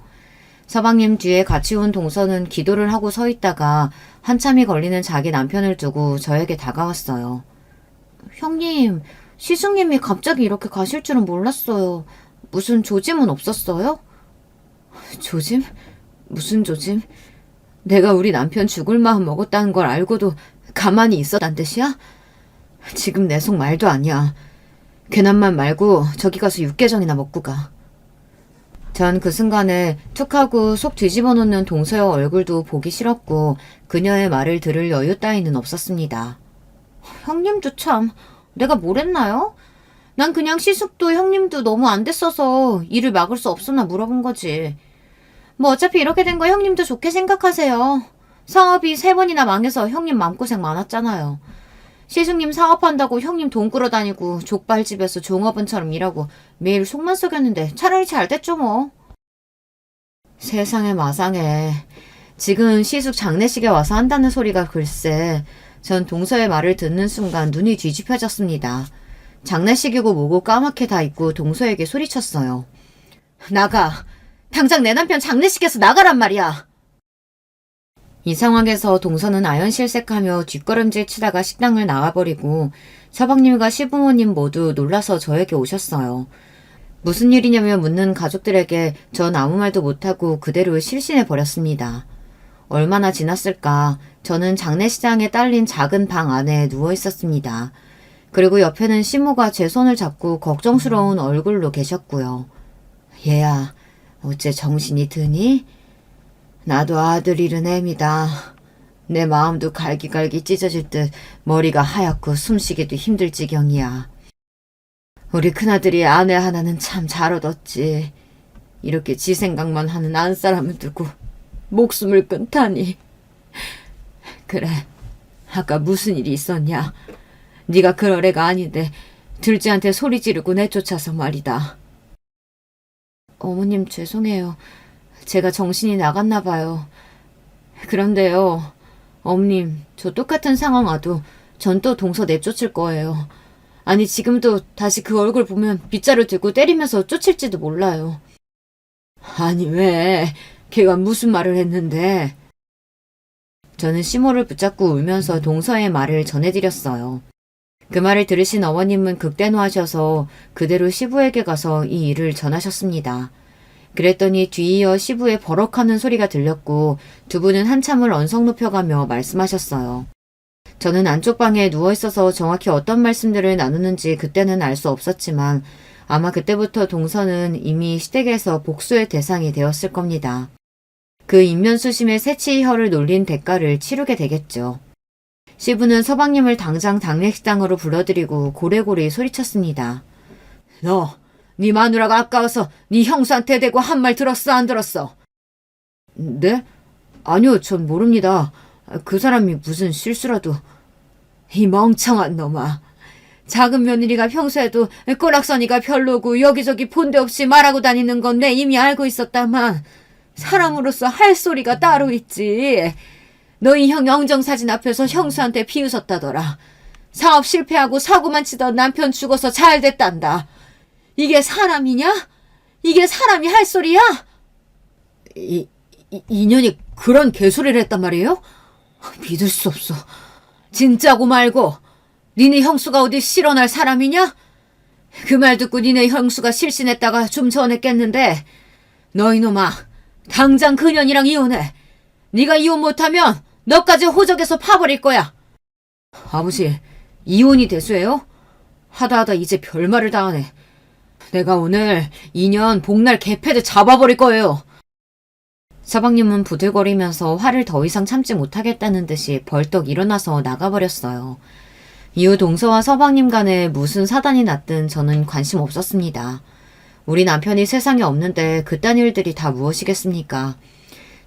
서방님 뒤에 같이 온 동서는 기도를 하고 서 있다가 한참이 걸리는 자기 남편을 두고 저에게 다가왔어요. 형님, 시숙님이 갑자기 이렇게 가실 줄은 몰랐어요. 무슨 조짐은 없었어요? 조짐? 무슨 조짐? 내가 우리 남편 죽을 마음 먹었다는 걸 알고도 가만히 있었단 뜻이야? 지금 내 속 말도 아니야. 괜한 말 말고 저기 가서 육개장이나 먹고 가. 전 그 순간에 툭 하고 속 뒤집어 놓는 동서의 얼굴도 보기 싫었고 그녀의 말을 들을 여유 따위는 없었습니다. 형님도 참, 내가 뭘 했나요? 난 그냥 시숙도 형님도 너무 안 됐어서 일을 막을 수 없었나 물어본 거지. 뭐 어차피 이렇게 된 거 형님도 좋게 생각하세요. 사업이 3번이나 망해서 형님 마음고생 많았잖아요. 시숙님 사업한다고 형님 돈 끌어다니고 족발집에서 종업원처럼 일하고 매일 속만 썩였는데 차라리 잘 됐죠 뭐. 세상에 마상에. 지금 시숙 장례식에 와서 한다는 소리가 글쎄. 전 동서의 말을 듣는 순간 눈이 뒤집혀졌습니다. 장례식이고 뭐고 까맣게 다 잊고 동서에게 소리쳤어요. 나가. 당장 내 남편 장례식에서 나가란 말이야. 이 상황에서 동서는 아연실색하며 뒷걸음질 치다가 식당을 나와버리고 서방님과 시부모님 모두 놀라서 저에게 오셨어요. 무슨 일이냐며 묻는 가족들에게 전 아무 말도 못하고 그대로 실신해버렸습니다. 얼마나 지났을까. 저는 장례식장에 딸린 작은 방 안에 누워있었습니다. 그리고 옆에는 시모가 제 손을 잡고 걱정스러운 얼굴로 계셨고요. 얘야, 어째 정신이 드니? 나도 아들 잃은 애입니다. 내 마음도 갈기갈기 찢어질 듯 머리가 하얗고 숨쉬기도 힘들 지경이야. 우리 큰아들이 아내 하나는 참 잘 얻었지. 이렇게 지 생각만 하는 안 사람을 두고 목숨을 끊다니. 그래, 아까 무슨 일이 있었냐? 네가 그럴 애가 아닌데 들쥐한테 소리 지르고 내쫓아서 말이다. 어머님 죄송해요. 제가 정신이 나갔나 봐요. 그런데요. 어머님, 저 똑같은 상황 와도 전 또 동서 내쫓을 거예요. 아니 지금도 다시 그 얼굴 보면 빗자루 들고 때리면서 쫓을지도 몰라요. 아니 왜? 걔가 무슨 말을 했는데? 저는 시모를 붙잡고 울면서 동서의 말을 전해드렸어요. 그 말을 들으신 어머님은 극대노하셔서 그대로 시부에게 가서 이 일을 전하셨습니다. 그랬더니 뒤이어 시부의 버럭하는 소리가 들렸고 두 분은 한참을 언성 높여가며 말씀하셨어요. 저는 안쪽 방에 누워있어서 정확히 어떤 말씀들을 나누는지 그때는 알 수 없었지만 아마 그때부터 동서는 이미 시댁에서 복수의 대상이 되었을 겁니다. 그 인면수심의 새치혀를 놀린 대가를 치르게 되겠죠. 시부는 서방님을 당장 당례식당으로 불러들이고 고래고래 소리쳤습니다. 너, 네 마누라가 아까워서 네 형수한테 대고 한 말 들었어 안 들었어? 네? 아니요, 전 모릅니다. 그 사람이 무슨 실수라도. 이 멍청한 놈아. 작은 며느리가 평소에도 꼬락서니가 별로고 여기저기 본데 없이 말하고 다니는 건 내 이미 알고 있었다만 사람으로서 할 소리가 따로 있지. 너희 형 영정사진 앞에서 형수한테 비웃었다더라. 사업 실패하고 사고만 치던 남편 죽어서 잘 됐단다. 이게 사람이냐? 이게 사람이 할 소리야? 이년이 그런 개소리를 했단 말이에요? 믿을 수 없어. 진짜고 말고 니네 형수가 어디 실언할 사람이냐? 그 말 듣고 니네 형수가 실신했다가 좀 전에 깼는데 너 이놈아 당장 그년이랑 이혼해. 네가 이혼 못하면 너까지 호적에서 파버릴 거야. 아버지, 이혼이 대수예요? 하다하다 이제 별말을 다 하네. 내가 오늘 2년 복날 개패드 잡아버릴 거예요. 서방님은 부들거리면서 화를 더 이상 참지 못하겠다는 듯이 벌떡 일어나서 나가버렸어요. 이후 동서와 서방님 간에 무슨 사단이 났든 저는 관심 없었습니다. 우리 남편이 세상에 없는데 그딴 일들이 다 무엇이겠습니까?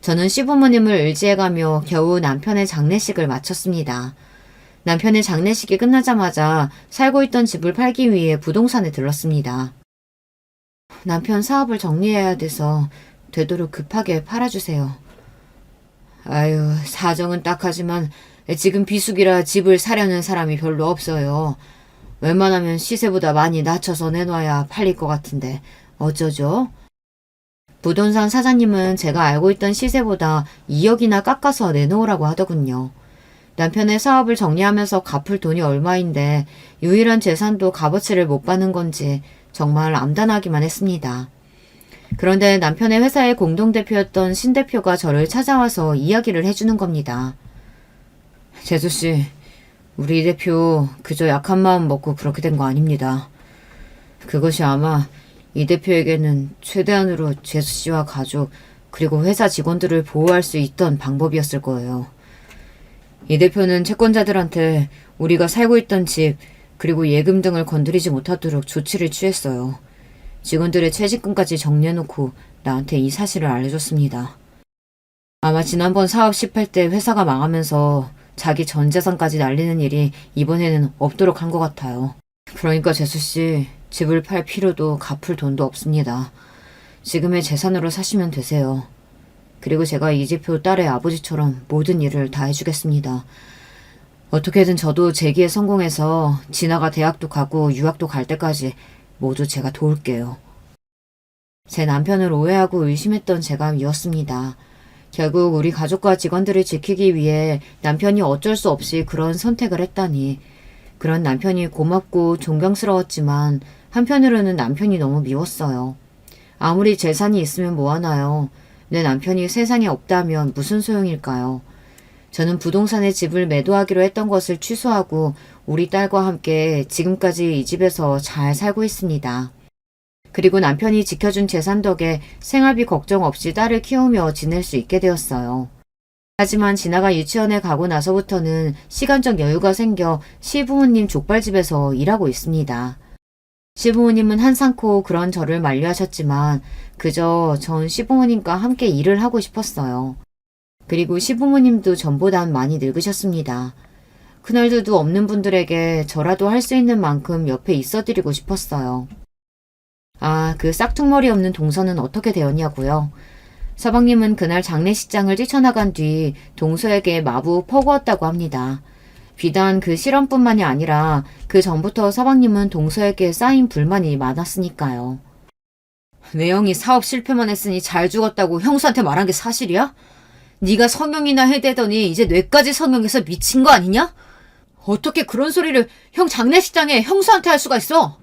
저는 시부모님을 의지해가며 겨우 남편의 장례식을 마쳤습니다. 남편의 장례식이 끝나자마자 살고 있던 집을 팔기 위해 부동산에 들렀습니다. 남편 사업을 정리해야 돼서 되도록 급하게 팔아주세요. 아유, 사정은 딱하지만 지금 비수기라 집을 사려는 사람이 별로 없어요. 웬만하면 시세보다 많이 낮춰서 내놔야 팔릴 것 같은데 어쩌죠? 부동산 사장님은 제가 알고 있던 시세보다 2억이나 깎아서 내놓으라고 하더군요. 남편의 사업을 정리하면서 갚을 돈이 얼마인데 유일한 재산도 값어치를 못 받는 건지 정말 암담하기만 했습니다. 그런데 남편의 회사의 공동대표였던 신 대표가 저를 찾아와서 이야기를 해주는 겁니다. 재수씨, 우리 대표 그저 약한 마음 먹고 그렇게 된 거 아닙니다. 그것이 아마 이 대표에게는 최대한으로 재수씨와 가족 그리고 회사 직원들을 보호할 수 있던 방법이었을 거예요. 이 대표는 채권자들한테 우리가 살고 있던 집 그리고 예금 등을 건드리지 못하도록 조치를 취했어요. 직원들의 퇴직금까지 정리해놓고 나한테 이 사실을 알려줬습니다. 아마 지난번 사업 실패 때 회사가 망하면서 자기 전 재산까지 날리는 일이 이번에는 없도록 한 것 같아요. 그러니까 재수씨, 집을 팔 필요도 갚을 돈도 없습니다. 지금의 재산으로 사시면 되세요. 그리고 제가 이 대표 딸의 아버지처럼 모든 일을 다 해주겠습니다. 어떻게든 저도 재기에 성공해서 진아가 대학도 가고 유학도 갈 때까지 모두 제가 도울게요. 제 남편을 오해하고 의심했던 제가 미웠습니다. 결국 우리 가족과 직원들을 지키기 위해 남편이 어쩔 수 없이 그런 선택을 했다니. 그런 남편이 고맙고 존경스러웠지만 한편으로는 남편이 너무 미웠어요. 아무리 재산이 있으면 뭐하나요? 내 남편이 세상에 없다면 무슨 소용일까요? 저는 부동산에 집을 매도하기로 했던 것을 취소하고 우리 딸과 함께 지금까지 이 집에서 잘 살고 있습니다. 그리고 남편이 지켜준 재산 덕에 생활비 걱정 없이 딸을 키우며 지낼 수 있게 되었어요. 하지만 진아가 유치원에 가고 나서부터는 시간적 여유가 생겨 시부모님 족발집에서 일하고 있습니다. 시부모님은 한상코 그런 저를 만류하셨지만 그저 전 시부모님과 함께 일을 하고 싶었어요. 그리고 시부모님도 전보단 많이 늙으셨습니다. 그날들도 없는 분들에게 저라도 할 수 있는 만큼 옆에 있어드리고 싶었어요. 아, 그 싹퉁머리 없는 동서는 어떻게 되었냐고요? 서방님은 그날 장례식장을 뛰쳐나간 뒤 동서에게 마구 퍼구었다고 합니다. 비단 그 실언뿐만이 아니라 그 전부터 서방님은 동서에게 쌓인 불만이 많았으니까요. 내 형이 사업 실패만 했으니 잘 죽었다고 형수한테 말한 게 사실이야? 네가 성형이나 해대더니 이제 뇌까지 성형해서 미친 거 아니냐? 어떻게 그런 소리를 형 장례식장에 형수한테 할 수가 있어?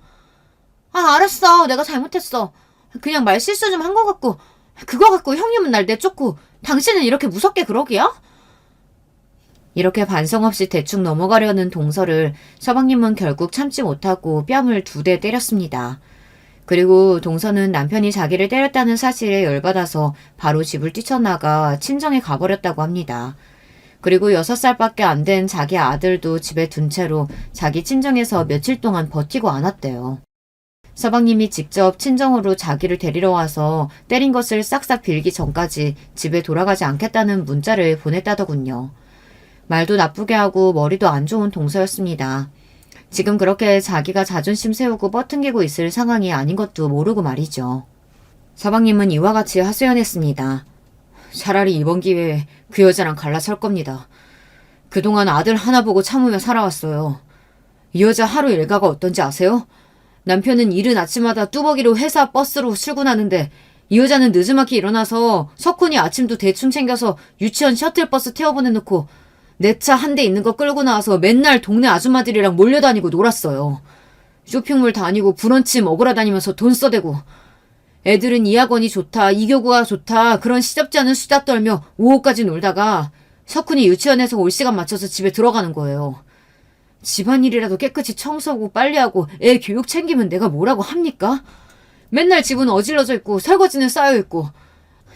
아, 알았어. 내가 잘못했어. 그냥 말 실수 좀 한 거 같고, 그거 갖고 형님은 날 내쫓고 당신은 이렇게 무섭게 그러기야? 이렇게 반성 없이 대충 넘어가려는 동서를 서방님은 결국 참지 못하고 뺨을 2대 때렸습니다. 그리고 동서는 남편이 자기를 때렸다는 사실에 열받아서 바로 집을 뛰쳐나가 친정에 가버렸다고 합니다. 그리고 6살밖에 안 된 자기 아들도 집에 둔 채로 자기 친정에서 며칠 동안 버티고 않았대요. 서방님이 직접 친정으로 자기를 데리러 와서 때린 것을 싹싹 빌기 전까지 집에 돌아가지 않겠다는 문자를 보냈다더군요. 말도 나쁘게 하고 머리도 안 좋은 동서였습니다. 지금 그렇게 자기가 자존심 세우고 뻗팅기고 있을 상황이 아닌 것도 모르고 말이죠. 서방님은 이와 같이 하소연했습니다. 차라리 이번 기회에 그 여자랑 갈라설 겁니다. 그동안 아들 하나 보고 참으며 살아왔어요. 이 여자 하루 일과가 어떤지 아세요? 남편은 이른 아침마다 뚜벅이로 회사 버스로 출근하는데 이 여자는 늦지막히 일어나서 석훈이 아침도 대충 챙겨서 유치원 셔틀버스 태워보내놓고 내 차 한 대 있는 거 끌고 나와서 맨날 동네 아줌마들이랑 몰려다니고 놀았어요. 쇼핑몰 다니고 브런치 먹으러 다니면서 돈 써대고 애들은 이 학원이 좋다, 이 교구가 좋다 그런 시덥지 않은 수다 떨며 오후까지 놀다가 석훈이 유치원에서 올 시간 맞춰서 집에 들어가는 거예요. 집안일이라도 깨끗이 청소하고 빨래하고 애 교육 챙기면 내가 뭐라고 합니까? 맨날 집은 어질러져 있고 설거지는 쌓여있고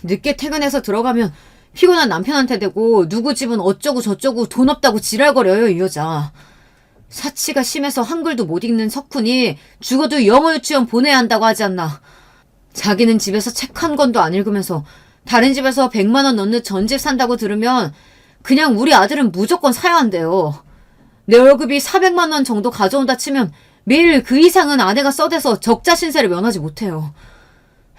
늦게 퇴근해서 들어가면 피곤한 남편한테 대고 누구 집은 어쩌고 저쩌고 돈 없다고 지랄거려요, 이 여자. 사치가 심해서 한글도 못 읽는 석훈이 죽어도 영어 유치원 보내야 한다고 하지 않나. 자기는 집에서 책 한 권도 안 읽으면서 다른 집에서 100만 원 넣는 전집 산다고 들으면 그냥 우리 아들은 무조건 사야 한대요. 내 월급이 400만 원 정도 가져온다 치면 매일 그 이상은 아내가 써대서 적자 신세를 면하지 못해요.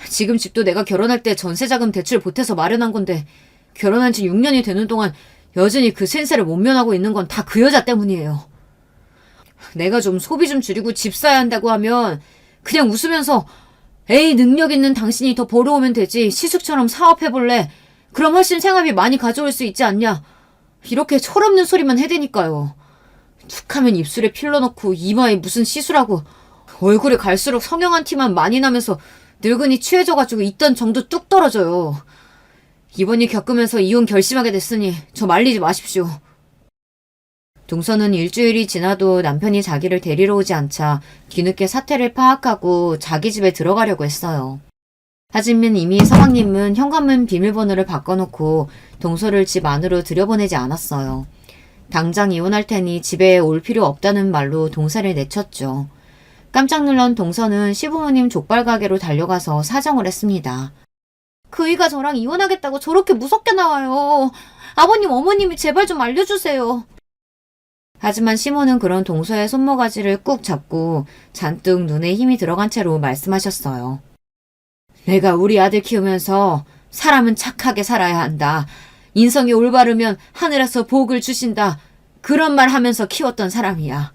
지금 집도 내가 결혼할 때 전세자금 대출 보태서 마련한 건데 결혼한 지 6년이 되는 동안 여전히 그 신세를 못 면하고 있는 건 다 그 여자 때문이에요. 내가 좀 소비 좀 줄이고 집 사야 한다고 하면 그냥 웃으면서 에이 능력 있는 당신이 더 벌어오면 되지 시숙처럼 사업해볼래? 그럼 훨씬 생활비 많이 가져올 수 있지 않냐? 이렇게 철없는 소리만 해대니까요. 툭하면 입술에 필러 넣고 이마에 무슨 시술하고 얼굴에 갈수록 성형한 티만 많이 나면서 늙은이 취해져가지고 있던 정도 뚝 떨어져요. 이번 일 겪으면서 이혼 결심하게 됐으니 저 말리지 마십시오. 동서는 일주일이 지나도 남편이 자기를 데리러 오지 않자 뒤늦게 사태를 파악하고 자기 집에 들어가려고 했어요. 하지만 이미 서방님은 현관문 비밀번호를 바꿔놓고 동서를 집 안으로 들여보내지 않았어요. 당장 이혼할 테니 집에 올 필요 없다는 말로 동서를 내쳤죠. 깜짝 놀란 동서는 시부모님 족발가게로 달려가서 사정을 했습니다. 그이가 저랑 이혼하겠다고 저렇게 무섭게 나와요. 아버님, 어머님이 제발 좀 알려주세요. 하지만 시모는 그런 동서의 손모가지를 꾹 잡고 잔뜩 눈에 힘이 들어간 채로 말씀하셨어요. 내가 우리 아들 키우면서 사람은 착하게 살아야 한다. 인성이 올바르면 하늘에서 복을 주신다. 그런 말 하면서 키웠던 사람이야.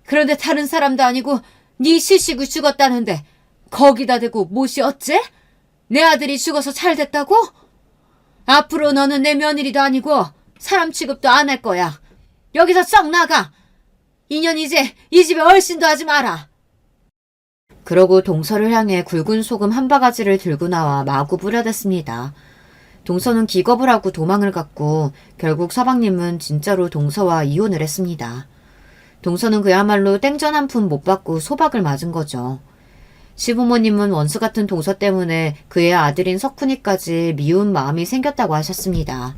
그런데 다른 사람도 아니고 네 시식이 죽었다는데 거기다 대고 못이 어째? 내 아들이 죽어서 잘 됐다고? 앞으로 너는 내 며느리도 아니고 사람 취급도 안 할 거야. 여기서 썩 나가. 2년 이제 이 집에 얼씬도 하지 마라. 그러고 동서를 향해 굵은 소금 한 바가지를 들고 나와 마구 뿌려댔습니다. 동서는 기겁을 하고 도망을 갔고 결국 서방님은 진짜로 동서와 이혼을 했습니다. 동서는 그야말로 땡전 한 푼 못 받고 소박을 맞은 거죠. 시부모님은 원수 같은 동서 때문에 그의 아들인 석훈이까지 미운 마음이 생겼다고 하셨습니다.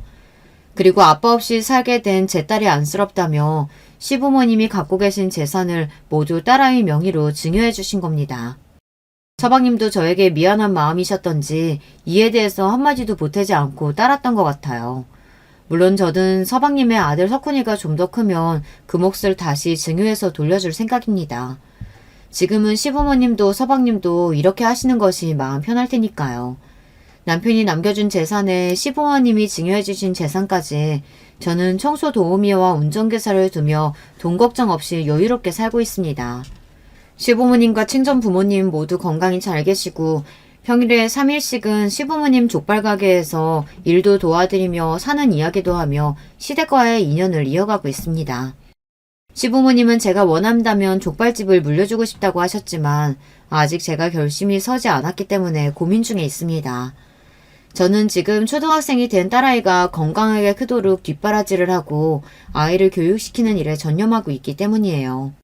그리고 아빠 없이 살게 된 제 딸이 안쓰럽다며 시부모님이 갖고 계신 재산을 모두 딸아이 명의로 증여해 주신 겁니다. 서방님도 저에게 미안한 마음이셨던지 이에 대해서 한마디도 보태지 않고 따랐던 것 같아요. 물론 저는 서방님의 아들 석훈이가 좀 더 크면 그 몫을 다시 증여해서 돌려줄 생각입니다. 지금은 시부모님도 서방님도 이렇게 하시는 것이 마음 편할 테니까요. 남편이 남겨준 재산에 시부모님이 증여해주신 재산까지 저는 청소 도우미와 운전기사를 두며 돈 걱정 없이 여유롭게 살고 있습니다. 시부모님과 친정 부모님 모두 건강히 잘 계시고 평일에 3일씩은 시부모님 족발 가게에서 일도 도와드리며 사는 이야기도 하며 시댁과의 인연을 이어가고 있습니다. 시부모님은 제가 원한다면 족발집을 물려주고 싶다고 하셨지만 아직 제가 결심이 서지 않았기 때문에 고민 중에 있습니다. 저는 지금 초등학생이 된 딸아이가 건강하게 크도록 뒷바라지를 하고 아이를 교육시키는 일에 전념하고 있기 때문이에요.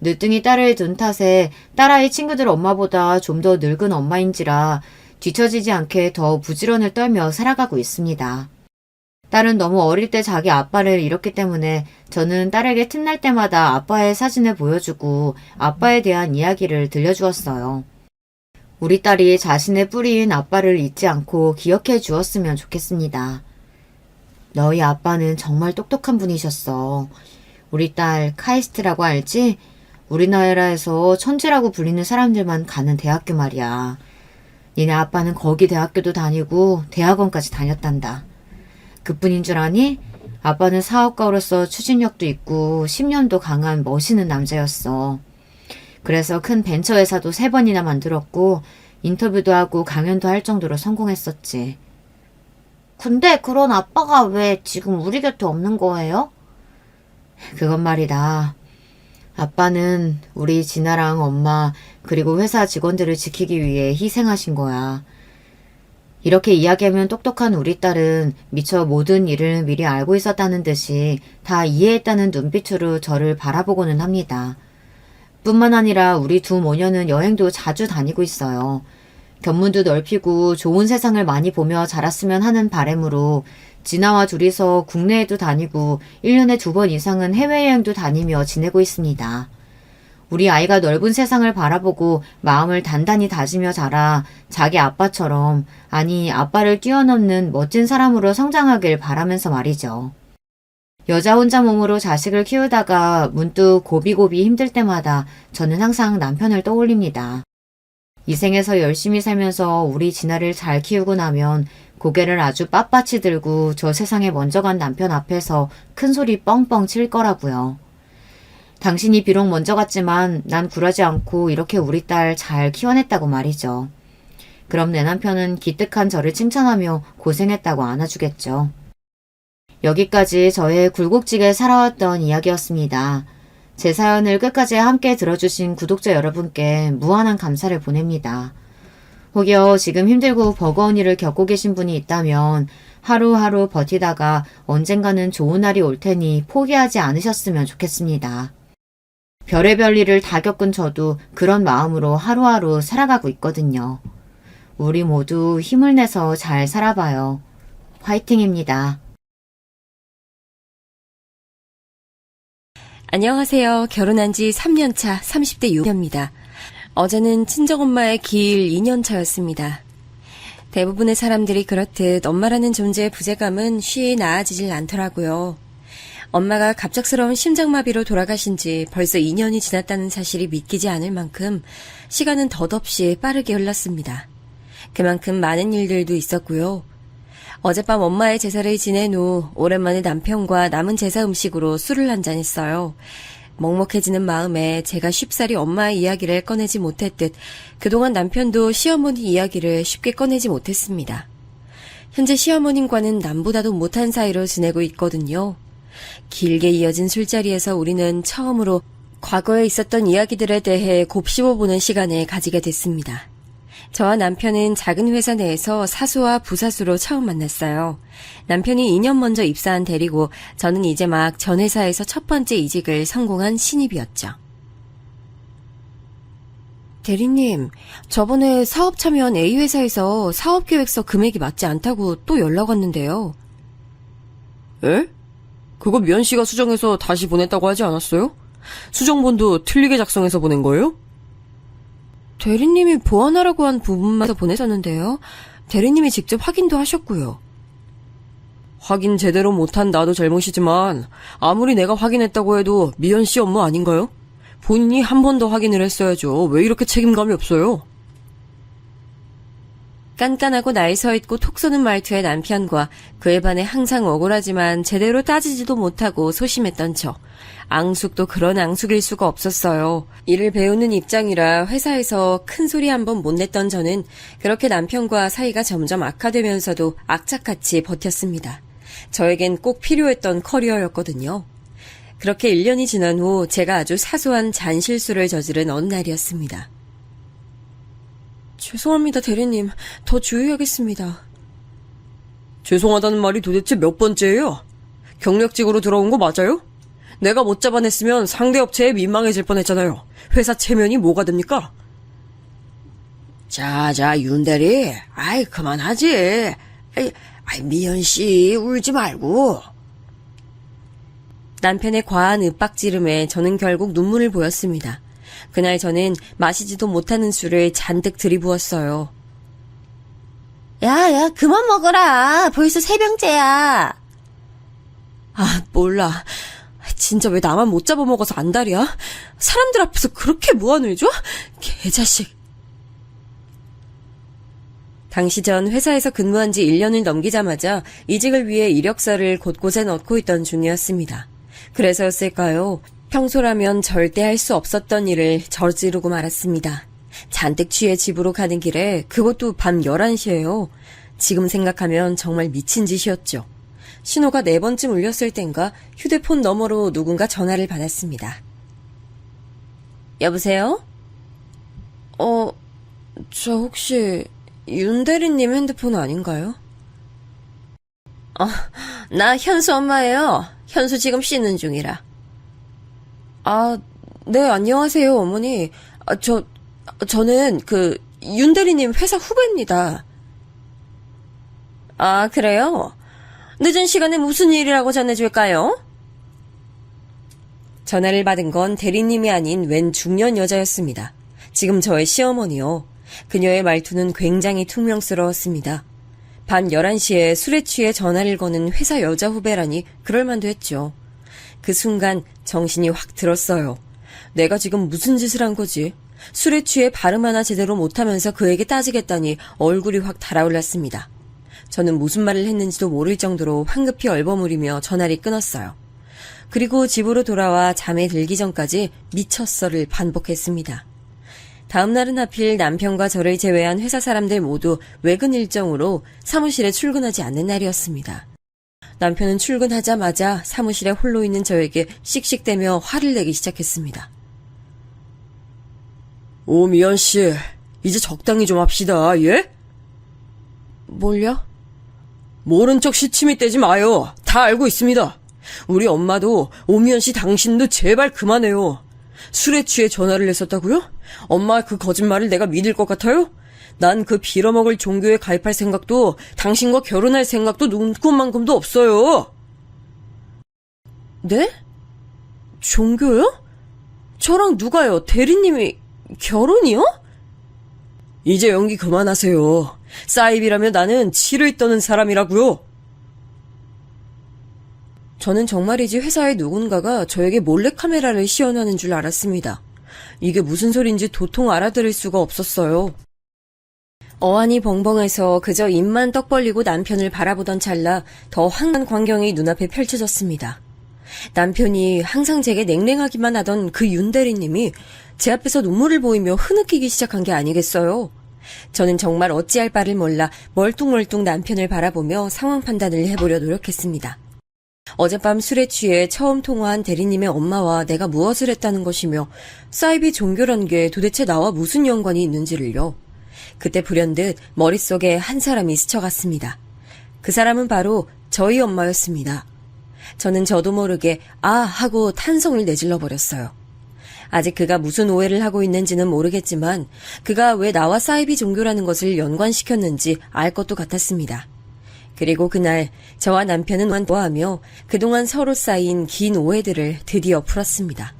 늦둥이 딸을 둔 탓에 딸아이 친구들 엄마보다 좀 더 늙은 엄마인지라 뒤처지지 않게 더 부지런을 떨며 살아가고 있습니다. 딸은 너무 어릴 때 자기 아빠를 잃었기 때문에 저는 딸에게 틈날 때마다 아빠의 사진을 보여주고 아빠에 대한 이야기를 들려주었어요. 우리 딸이 자신의 뿌리인 아빠를 잊지 않고 기억해 주었으면 좋겠습니다. 너희 아빠는 정말 똑똑한 분이셨어. 우리 딸 카이스트라고 알지? 우리나라에서 천재라고 불리는 사람들만 가는 대학교 말이야. 니네 아빠는 거기 대학교도 다니고 대학원까지 다녔단다. 그뿐인 줄 아니? 아빠는 사업가로서 추진력도 있고 10년도 강한 멋있는 남자였어. 그래서 큰 벤처 회사도 3번이나 만들었고 인터뷰도 하고 강연도 할 정도로 성공했었지. 근데 그런 아빠가 왜 지금 우리 곁에 없는 거예요? 그건 말이다. 아빠는 우리 진아랑 엄마 그리고 회사 직원들을 지키기 위해 희생하신 거야. 이렇게 이야기하면 똑똑한 우리 딸은 미처 모든 일을 미리 알고 있었다는 듯이 다 이해했다는 눈빛으로 저를 바라보고는 합니다. 뿐만 아니라 우리 두 모녀는 여행도 자주 다니고 있어요. 견문도 넓히고 좋은 세상을 많이 보며 자랐으면 하는 바람으로 진아와 둘이서 국내에도 다니고 1년에 2번 이상은 해외여행도 다니며 지내고 있습니다. 우리 아이가 넓은 세상을 바라보고 마음을 단단히 다지며 자라 자기 아빠처럼, 아니 아빠를 뛰어넘는 멋진 사람으로 성장하길 바라면서 말이죠. 여자 혼자 몸으로 자식을 키우다가 문득 고비고비 힘들 때마다 저는 항상 남편을 떠올립니다. 이 생에서 열심히 살면서 우리 진아를 잘 키우고 나면 고개를 아주 빳빳이 들고 저 세상에 먼저 간 남편 앞에서 큰 소리 뻥뻥 칠 거라고요. 당신이 비록 먼저 갔지만 난 굴하지 않고 이렇게 우리 딸 잘 키워냈다고 말이죠. 그럼 내 남편은 기특한 저를 칭찬하며 고생했다고 안아주겠죠. 여기까지 저의 굴곡지게 살아왔던 이야기였습니다. 제 사연을 끝까지 함께 들어주신 구독자 여러분께 무한한 감사를 보냅니다. 혹여 지금 힘들고 버거운 일을 겪고 계신 분이 있다면 하루하루 버티다가 언젠가는 좋은 날이 올 테니 포기하지 않으셨으면 좋겠습니다. 별의별 일을 다 겪은 저도 그런 마음으로 하루하루 살아가고 있거든요. 우리 모두 힘을 내서 잘 살아봐요. 화이팅입니다. 안녕하세요. 결혼한 지 3년차 30대 유입니다. 어제는 친정엄마의 기일 2년차였습니다. 대부분의 사람들이 그렇듯 엄마라는 존재의 부재감은 쉬이 나아지질 않더라고요. 엄마가 갑작스러운 심장마비로 돌아가신 지 벌써 2년이 지났다는 사실이 믿기지 않을 만큼 시간은 덧없이 빠르게 흘렀습니다. 그만큼 많은 일들도 있었고요. 어젯밤 엄마의 제사를 지낸 후 오랜만에 남편과 남은 제사 음식으로 술을 한잔 했어요. 먹먹해지는 마음에 제가 쉽사리 엄마의 이야기를 꺼내지 못했듯 그동안 남편도 시어머니 이야기를 쉽게 꺼내지 못했습니다. 현재 시어머님과는 남보다도 못한 사이로 지내고 있거든요. 길게 이어진 술자리에서 우리는 처음으로 과거에 있었던 이야기들에 대해 곱씹어보는 시간을 가지게 됐습니다. 저와 남편은 작은 회사 내에서 사수와 부사수로 처음 만났어요. 남편이 2년 먼저 입사한 대리고 저는 이제 막 전 회사에서 첫 번째 이직을 성공한 신입이었죠. 대리님, 저번에 사업 참여한 A회사에서 사업계획서 금액이 맞지 않다고 또 연락 왔는데요. 에? 그거 미연 씨가 수정해서 다시 보냈다고 하지 않았어요? 수정본도 틀리게 작성해서 보낸 거예요? 대리님이 보완하라고 한 부분만 보내셨는데요. 대리님이 직접 확인도 하셨고요. 확인 제대로 못한 나도 잘못이지만 아무리 내가 확인했다고 해도 미연 씨 업무 아닌가요? 본인이 한 번 더 확인을 했어야죠. 왜 이렇게 책임감이 없어요? 깐깐하고 나이 서 있고 톡 쏘는 말투의 남편과 그에 반해 항상 억울하지만 제대로 따지지도 못하고 소심했던 저. 앙숙도 그런 앙숙일 수가 없었어요. 일을 배우는 입장이라 회사에서 큰 소리 한 번 못 냈던 저는 그렇게 남편과 사이가 점점 악화되면서도 악착같이 버텼습니다. 저에겐 꼭 필요했던 커리어였거든요. 그렇게 1년이 지난 후 제가 아주 사소한 잔실수를 저지른 어느 날이었습니다. 죄송합니다, 대리님. 더 주의하겠습니다. 죄송하다는 말이 도대체 몇 번째예요? 경력직으로 들어온 거 맞아요? 내가 못 잡아냈으면 상대 업체에 민망해질 뻔했잖아요. 회사 체면이 뭐가 됩니까? 자자, 윤대리. 아이, 그만하지. 미연 씨, 울지 말고. 남편의 과한 윽박지름에 저는 결국 눈물을 보였습니다. 그날 저는 마시지도 못하는 술을 잔뜩 들이부었어요. 야, 그만 먹어라. 벌써 3병째야. 아, 몰라. 진짜 왜 나만 못 잡아먹어서 안달이야? 사람들 앞에서 그렇게 무안을 줘? 개자식. 당시 전 회사에서 근무한 지 1년을 넘기자마자 이직을 위해 이력서를 곳곳에 넣고 있던 중이었습니다. 그래서였을까요? 평소라면 절대 할 수 없었던 일을 저지르고 말았습니다. 잔뜩 취해 집으로 가는 길에 그것도 밤 11시예요. 지금 생각하면 정말 미친 짓이었죠. 신호가 4번쯤 울렸을 땐가 휴대폰 너머로 누군가 전화를 받았습니다. 여보세요? 저 혹시 윤대리님 핸드폰 아닌가요? 나 현수 엄마예요. 현수 지금 씻는 중이라. 아, 네, 안녕하세요, 어머니. 저는 윤대리님 회사 후배입니다. 아, 그래요? 늦은 시간에 무슨 일이라고 전해줄까요? 전화를 받은 건 대리님이 아닌 웬 중년 여자였습니다. 지금 저의 시어머니요. 그녀의 말투는 굉장히 퉁명스러웠습니다. 밤 11시에 술에 취해 전화를 거는 회사 여자 후배라니 그럴만도 했죠. 그 순간 정신이 확 들었어요. 내가 지금 무슨 짓을 한 거지? 술에 취해 발음 하나 제대로 못하면서 그에게 따지겠다니 얼굴이 확 달아올랐습니다. 저는 무슨 말을 했는지도 모를 정도로 황급히 얼버무리며 전화를 끊었어요. 그리고 집으로 돌아와 잠에 들기 전까지 미쳤어를 반복했습니다. 다음 날은 하필 남편과 저를 제외한 회사 사람들 모두 외근 일정으로 사무실에 출근하지 않는 날이었습니다. 남편은 출근하자마자 사무실에 홀로 있는 저에게 씩씩대며 화를 내기 시작했습니다. 미연 씨, 이제 적당히 좀 합시다, 예? 뭘요? 모른 척 시치미 떼지 마요. 다 알고 있습니다. 우리 엄마도 오미연 씨 당신도 제발 그만해요. 술에 취해 전화를 했었다고요? 엄마 그 거짓말을 내가 믿을 것 같아요? 난 그 빌어먹을 종교에 가입할 생각도 당신과 결혼할 생각도 눈꼽만큼도 없어요. 네? 종교요? 저랑 누가요? 대리님이 결혼이요? 이제 연기 그만하세요. 사입이라면 나는 치를 떠는 사람이라고요. 저는 정말이지 회사의 누군가가 저에게 몰래카메라를 시연하는 줄 알았습니다. 이게 무슨 소린지 도통 알아들을 수가 없었어요. 어안이 벙벙해서 그저 입만 떡 벌리고 남편을 바라보던 찰나 더 황당한 광경이 눈앞에 펼쳐졌습니다. 남편이 항상 제게 냉랭하기만 하던 그 윤대리님이 제 앞에서 눈물을 보이며 흐느끼기 시작한 게 아니겠어요. 저는 정말 어찌할 바를 몰라 멀뚱멀뚱 남편을 바라보며 상황 판단을 해보려 노력했습니다. 어젯밤 술에 취해 처음 통화한 대리님의 엄마와 내가 무엇을 했다는 것이며 사이비 종교란 게 도대체 나와 무슨 연관이 있는지를요. 그때 불현듯 머릿속에 한 사람이 스쳐갔습니다. 그 사람은 바로 저희 엄마였습니다. 저는 저도 모르게 아 하고 탄성을 내질러 버렸어요. 아직 그가 무슨 오해를 하고 있는지는 모르겠지만 그가 왜 나와 사이비 종교라는 것을 연관시켰는지 알 것도 같았습니다. 그리고 그날 저와 남편은 좋아하며 그동안 서로 쌓인 긴 오해들을 드디어 풀었습니다.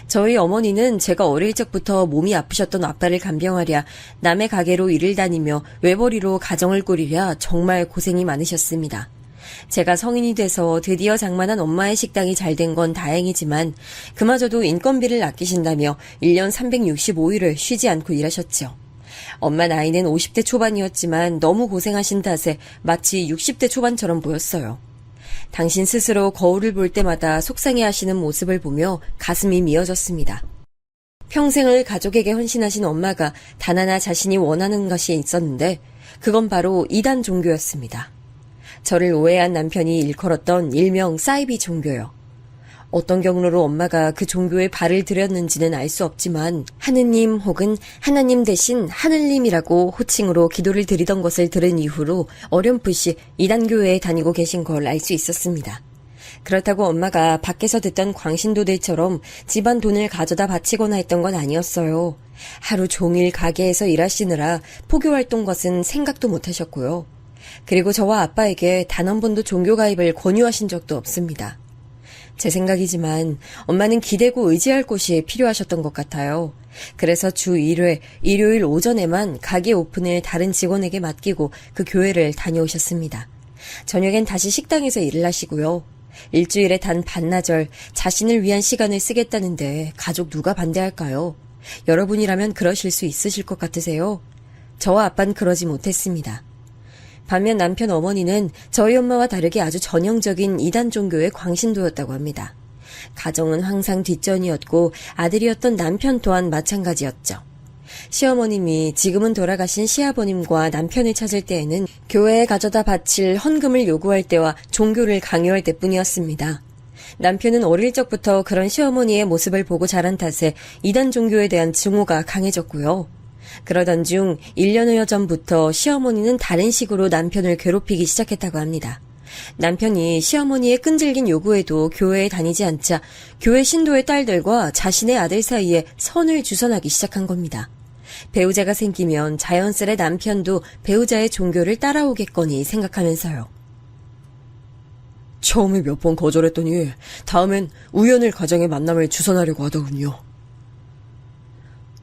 저희 어머니는 제가 어릴 적부터 몸이 아프셨던 아빠를 간병하랴 남의 가게로 일을 다니며 외벌이로 가정을 꾸리랴 정말 고생이 많으셨습니다. 제가 성인이 돼서 드디어 장만한 엄마의 식당이 잘 된 건 다행이지만 그마저도 인건비를 아끼신다며 1년 365일을 쉬지 않고 일하셨죠. 엄마 나이는 50대 초반이었지만 너무 고생하신 탓에 마치 60대 초반처럼 보였어요. 당신 스스로 거울을 볼 때마다 속상해하시는 모습을 보며 가슴이 미어졌습니다. 평생을 가족에게 헌신하신 엄마가 단 하나 자신이 원하는 것이 있었는데 그건 바로 이단 종교였습니다. 저를 오해한 남편이 일컬었던 일명 사이비 종교요. 어떤 경로로 엄마가 그 종교에 발을 들였는지는 알 수 없지만 하느님 혹은 하나님 대신 하늘님이라고 호칭으로 기도를 드리던 것을 들은 이후로 어렴풋이 이단교회에 다니고 계신 걸 알 수 있었습니다. 그렇다고 엄마가 밖에서 듣던 광신도들처럼 집안 돈을 가져다 바치거나 했던 건 아니었어요. 하루 종일 가게에서 일하시느라 포교활동 것은 생각도 못 하셨고요. 그리고 저와 아빠에게 단 한 번도 종교 가입을 권유하신 적도 없습니다. 제 생각이지만 엄마는 기대고 의지할 곳이 필요하셨던 것 같아요. 그래서 주 1회 일요일 오전에만 가게 오픈을 다른 직원에게 맡기고 그 교회를 다녀오셨습니다. 저녁엔 다시 식당에서 일을 하시고요. 일주일에 단 반나절 자신을 위한 시간을 쓰겠다는데 가족 누가 반대할까요? 여러분이라면 그러실 수 있으실 것 같으세요? 저와 아빠는 그러지 못했습니다. 반면 남편 어머니는 저희 엄마와 다르게 아주 전형적인 이단 종교의 광신도였다고 합니다. 가정은 항상 뒷전이었고 아들이었던 남편 또한 마찬가지였죠. 시어머님이 지금은 돌아가신 시아버님과 남편을 찾을 때에는 교회에 가져다 바칠 헌금을 요구할 때와 종교를 강요할 때뿐이었습니다. 남편은 어릴 적부터 그런 시어머니의 모습을 보고 자란 탓에 이단 종교에 대한 증오가 강해졌고요. 그러던 중 1년여 전부터 시어머니는 다른 식으로 남편을 괴롭히기 시작했다고 합니다. 남편이 시어머니의 끈질긴 요구에도 교회에 다니지 않자 교회 신도의 딸들과 자신의 아들 사이에 선을 주선하기 시작한 겁니다. 배우자가 생기면 자연스레 남편도 배우자의 종교를 따라오겠거니 생각하면서요. 처음에 몇 번 거절했더니 다음엔 우연을 가정의 만남을 주선하려고 하더군요.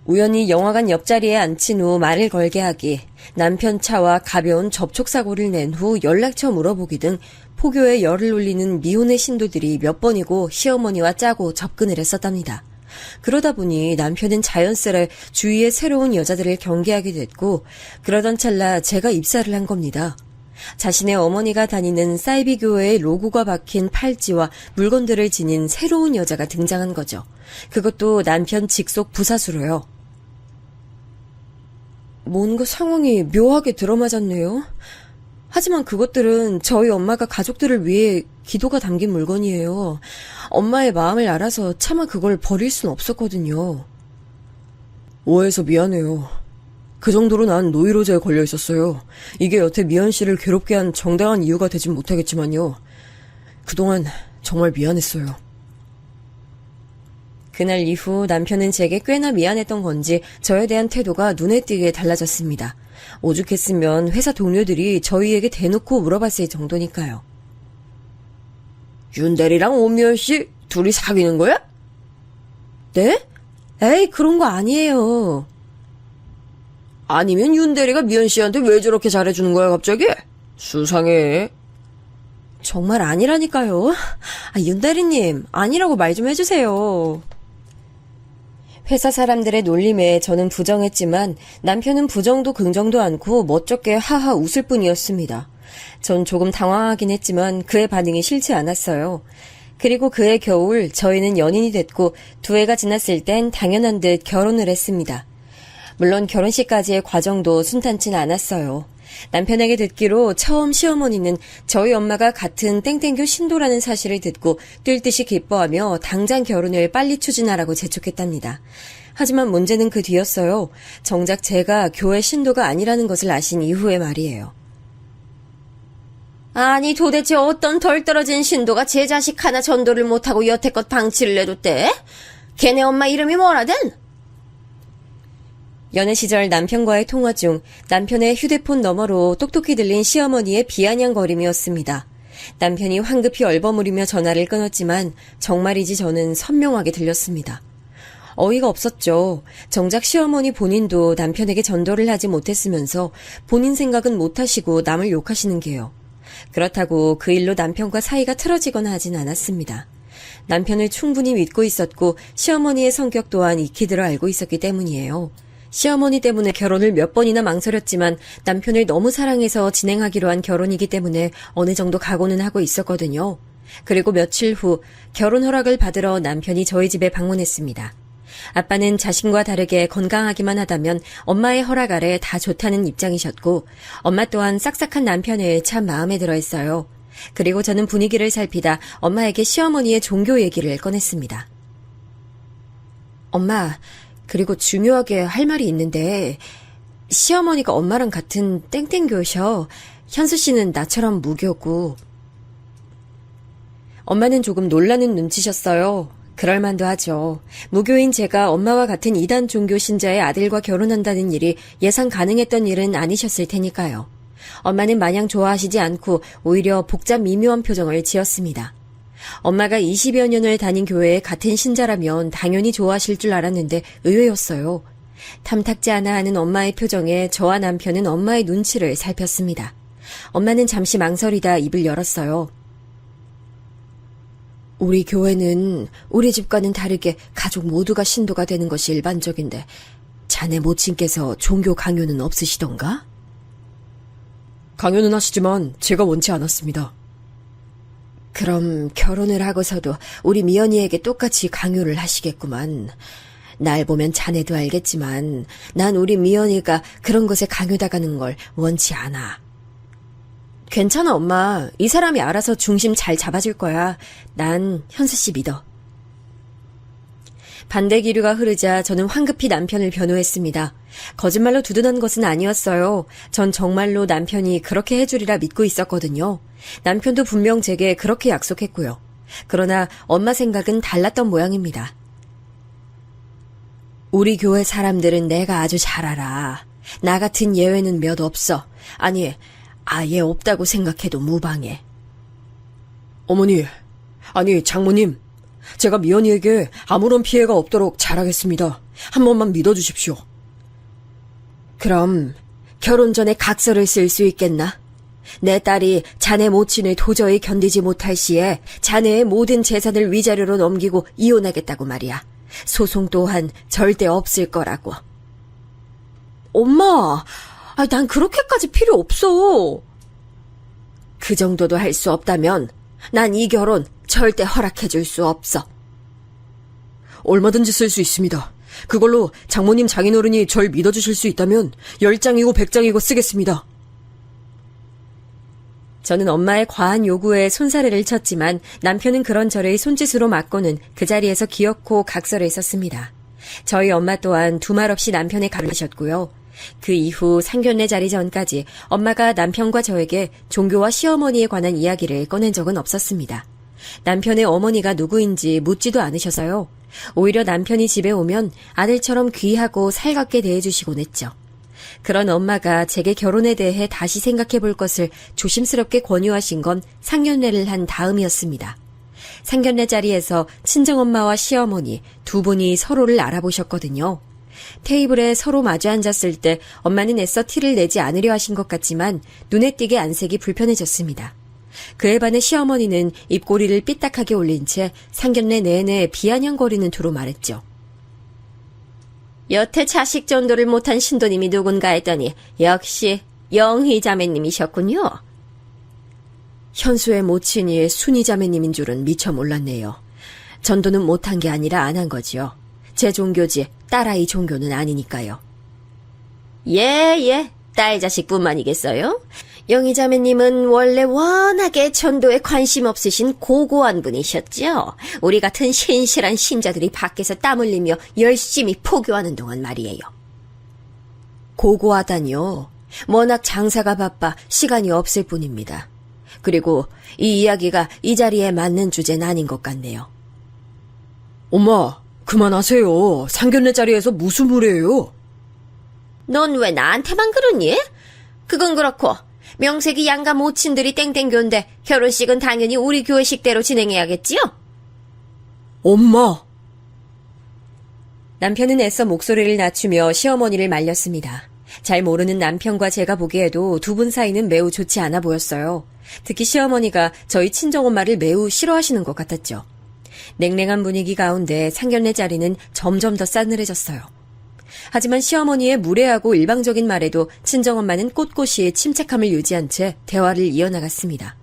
우연히 영화관 옆자리에 앉힌 후 말을 걸게 하기, 남편 차와 가벼운 접촉사고를 낸 후 연락처 물어보기 등 포교에 열을 올리는 미혼의 신도들이 몇 번이고 시어머니와 짜고 접근을 했었답니다. 그러다 보니 남편은 자연스레 주위의 새로운 여자들을 경계하게 됐고 그러던 찰나 제가 입사를 한 겁니다. 자신의 어머니가 다니는 사이비 교회의 로고가 박힌 팔찌와 물건들을 지닌 새로운 여자가 등장한 거죠. 그것도 남편 직속 부사수로요. 뭔가 상황이 묘하게 들어맞았네요. 하지만 그것들은 저희 엄마가 가족들을 위해 기도가 담긴 물건이에요. 엄마의 마음을 알아서 차마 그걸 버릴 순 없었거든요. 오해해서 미안해요. 그 정도로 난 노이로제에 걸려 있었어요. 이게 여태 미연 씨를 괴롭게 한 정당한 이유가 되진 못하겠지만요. 그동안 정말 미안했어요. 그날 이후 남편은 제게 꽤나 미안했던 건지 저에 대한 태도가 눈에 띄게 달라졌습니다. 오죽했으면 회사 동료들이 저희에게 대놓고 물어봤을 정도니까요. 윤대리랑 오미연 씨 둘이 사귀는 거야? 네? 에이, 그런 거 아니에요. 아니면 윤대리가 미연 씨한테 왜 저렇게 잘해주는 거야 갑자기? 수상해. 정말 아니라니까요. 윤대리님, 아니라고 말 좀 해주세요. 회사 사람들의 놀림에 저는 부정했지만 남편은 부정도 긍정도 않고 멋쩍게 하하 웃을 뿐이었습니다. 전 조금 당황하긴 했지만 그의 반응이 싫지 않았어요. 그리고 그해 겨울 저희는 연인이 됐고 2해가 지났을 땐 당연한 듯 결혼을 했습니다. 물론 결혼식까지의 과정도 순탄치는 않았어요. 남편에게 듣기로 처음 시어머니는 저희 엄마가 같은 땡땡교 신도라는 사실을 듣고 뛸 듯이 기뻐하며 당장 결혼을 빨리 추진하라고 재촉했답니다. 하지만 문제는 그 뒤였어요. 정작 제가 교회 신도가 아니라는 것을 아신 이후의 말이에요. 아니 도대체 어떤 덜 떨어진 신도가 제 자식 하나 전도를 못하고 여태껏 방치를 내뒀대? 걔네 엄마 이름이 뭐라든? 연애 시절 남편과의 통화 중 남편의 휴대폰 너머로 똑똑히 들린 시어머니의 비아냥거림이었습니다. 남편이 황급히 얼버무리며 전화를 끊었지만 정말이지 저는 선명하게 들렸습니다. 어이가 없었죠. 정작 시어머니 본인도 남편에게 전도를 하지 못했으면서 본인 생각은 못하시고 남을 욕하시는 게요. 그렇다고 그 일로 남편과 사이가 틀어지거나 하진 않았습니다. 남편을 충분히 믿고 있었고 시어머니의 성격 또한 익히 들어 알고 있었기 때문이에요. 시어머니 때문에 결혼을 몇 번이나 망설였지만 남편을 너무 사랑해서 진행하기로 한 결혼이기 때문에 어느 정도 각오는 하고 있었거든요. 그리고 며칠 후 결혼 허락을 받으러 남편이 저희 집에 방문했습니다. 아빠는 자신과 다르게 건강하기만 하다면 엄마의 허락 아래 다 좋다는 입장이셨고 엄마 또한 싹싹한 남편을 참 마음에 들어 했어요. 그리고 저는 분위기를 살피다 엄마에게 시어머니의 종교 얘기를 꺼냈습니다. 엄마, 그리고 중요하게 할 말이 있는데 시어머니가 엄마랑 같은 땡땡교셔. 현수 씨는 나처럼 무교고. 엄마는 조금 놀라는 눈치셨어요. 그럴만도 하죠. 무교인 제가 엄마와 같은 이단 종교 신자의 아들과 결혼한다는 일이 예상 가능했던 일은 아니셨을 테니까요. 엄마는 마냥 좋아하시지 않고 오히려 복잡 미묘한 표정을 지었습니다. 엄마가 20여 년을 다닌 교회에 같은 신자라면 당연히 좋아하실 줄 알았는데 의외였어요. 탐탁지 않아 하는 엄마의 표정에 저와 남편은 엄마의 눈치를 살폈습니다. 엄마는 잠시 망설이다 입을 열었어요. 우리 교회는 우리 집과는 다르게 가족 모두가 신도가 되는 것이 일반적인데 자네 모친께서 종교 강요는 없으시던가? 강요는 하시지만 제가 원치 않았습니다. 그럼 결혼을 하고서도 우리 미연이에게 똑같이 강요를 하시겠구만. 날 보면 자네도 알겠지만 난 우리 미연이가 그런 것에 강요당하는 걸 원치 않아. 괜찮아, 엄마. 이 사람이 알아서 중심 잘 잡아줄 거야. 난 현수 씨 믿어. 반대 기류가 흐르자 저는 황급히 남편을 변호했습니다. 거짓말로 두둔한 것은 아니었어요. 전 정말로 남편이 그렇게 해주리라 믿고 있었거든요. 남편도 분명 제게 그렇게 약속했고요. 그러나 엄마 생각은 달랐던 모양입니다. 우리 교회 사람들은 내가 아주 잘 알아. 나 같은 예외는 몇 없어. 아니, 아예 없다고 생각해도 무방해. 어머니, 아니 장모님, 제가 미연이에게 아무런 피해가 없도록 잘하겠습니다. 한 번만 믿어주십시오. 그럼 결혼 전에 각서를 쓸 수 있겠나? 내 딸이 자네 모친을 도저히 견디지 못할 시에 자네의 모든 재산을 위자료로 넘기고 이혼하겠다고 말이야. 소송 또한 절대 없을 거라고. 엄마, 난 그렇게까지 필요 없어. 그 정도도 할 수 없다면 난 이 결혼 절대 허락해줄 수 없어. 얼마든지 쓸 수 있습니다. 그걸로 장모님 장인어른이 절 믿어주실 수 있다면 10장이고 100장이고 쓰겠습니다. 저는 엄마의 과한 요구에 손사래를 쳤지만 남편은 그런 저를 손짓으로 맞고는 그 자리에서 기어코 각서를 썼습니다. 저희 엄마 또한 두말 없이 남편의 가를 하셨고요. 그 이후 상견례 자리 전까지 엄마가 남편과 저에게 종교와 시어머니에 관한 이야기를 꺼낸 적은 없었습니다. 남편의 어머니가 누구인지 묻지도 않으셔서요. 오히려 남편이 집에 오면 아들처럼 귀하고 살갑게 대해주시곤 했죠. 그런 엄마가 제게 결혼에 대해 다시 생각해 볼 것을 조심스럽게 권유하신 건 상견례를 한 다음이었습니다. 상견례 자리에서 친정엄마와 시어머니 두 분이 서로를 알아보셨거든요. 테이블에 서로 마주 앉았을 때 엄마는 애써 티를 내지 않으려 하신 것 같지만 눈에 띄게 안색이 불편해졌습니다. 그에 반해 시어머니는 입꼬리를 삐딱하게 올린 채 상견례 내내 비아냥거리는 투로 말했죠. 여태 자식 전도를 못한 신도님이 누군가 했더니 역시 영희 자매님이셨군요. 현수의 모친이 순희 자매님인 줄은 미처 몰랐네요. 전도는 못한 게 아니라 안 한 거지요. 제 종교지 딸아이 종교는 아니니까요. 예, 딸 자식뿐만이겠어요? 영희 자매님은 원래 워낙에 전도에 관심 없으신 고고한 분이셨죠. 우리 같은 신실한 신자들이 밖에서 땀 흘리며 열심히 포교하는 동안 말이에요. 고고하다니요. 워낙 장사가 바빠 시간이 없을 뿐입니다. 그리고 이 이야기가 이 자리에 맞는 주제는 아닌 것 같네요. 엄마, 그만하세요. 상견례 자리에서 무슨 무례예요? 넌 왜 나한테만 그러니? 그건 그렇고 명색이 양가 모친들이 땡땡교인데 결혼식은 당연히 우리 교회식대로 진행해야겠지요? 엄마! 남편은 애써 목소리를 낮추며 시어머니를 말렸습니다. 잘 모르는 남편과 제가 보기에도 두 분 사이는 매우 좋지 않아 보였어요. 특히 시어머니가 저희 친정엄마를 매우 싫어하시는 것 같았죠. 냉랭한 분위기 가운데 상견례 자리는 점점 더 싸늘해졌어요. 하지만 시어머니의 무례하고 일방적인 말에도 친정엄마는 꼿꼿이 침착함을 유지한 채 대화를 이어나갔습니다.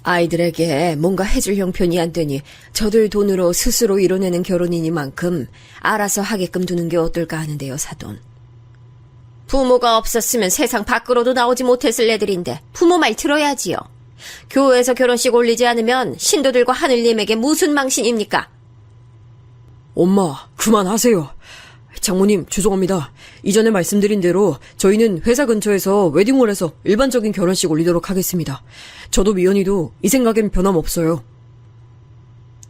아이들에게 뭔가 해줄 형편이 안 되니 저들 돈으로 스스로 이뤄내는 결혼이니만큼 알아서 하게끔 두는 게 어떨까 하는데요, 사돈. 부모가 없었으면 세상 밖으로도 나오지 못했을 애들인데 부모 말 들어야지요. 교회에서 결혼식 올리지 않으면 신도들과 하늘님에게 무슨 망신입니까? 엄마, 그만하세요. 장모님, 죄송합니다. 이전에 말씀드린 대로 저희는 회사 근처에서 웨딩홀에서 일반적인 결혼식 올리도록 하겠습니다. 저도 미연이도 이 생각엔 변함없어요.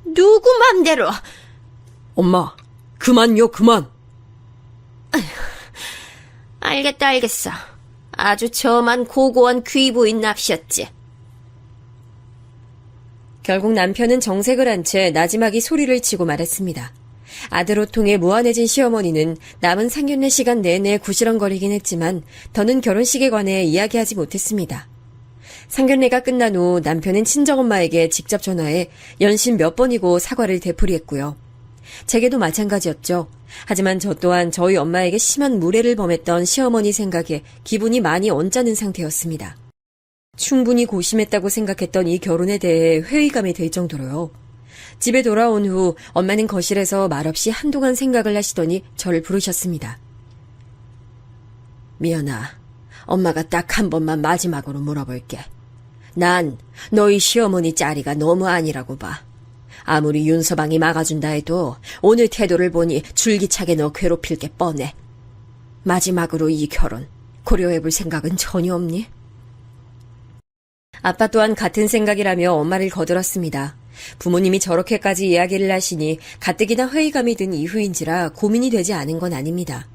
누구 맘대로. 엄마, 그만요, 그만. 알겠어. 아주 저만 고고한 귀부인 납시였지. 결국 남편은 정색을 한 채 나지막이 소리를 치고 말했습니다. 아들 호통에 무한해진 시어머니는 남은 상견례 시간 내내 구시렁거리긴 했지만 더는 결혼식에 관해 이야기하지 못했습니다. 상견례가 끝난 후 남편은 친정엄마에게 직접 전화해 연신 몇 번이고 사과를 되풀이했고요. 제게도 마찬가지였죠. 하지만 저 또한 저희 엄마에게 심한 무례를 범했던 시어머니 생각에 기분이 많이 언짢은 상태였습니다. 충분히 고심했다고 생각했던 이 결혼에 대해 회의감이 들 정도로요. 집에 돌아온 후 엄마는 거실에서 말없이 한동안 생각을 하시더니 저를 부르셨습니다. 미연아, 엄마가 딱 한 번만 마지막으로 물어볼게. 난 너희 시어머니 짜리가 너무 아니라고 봐. 아무리 윤서방이 막아준다 해도 오늘 태도를 보니 줄기차게 너 괴롭힐 게 뻔해. 마지막으로 이 결혼 고려해볼 생각은 전혀 없니? 아빠 또한 같은 생각이라며 엄마를 거들었습니다. 부모님이 저렇게까지 이야기를 하시니 가뜩이나 회의감이 든 이후인지라 고민이 되지 않은 건 아닙니다.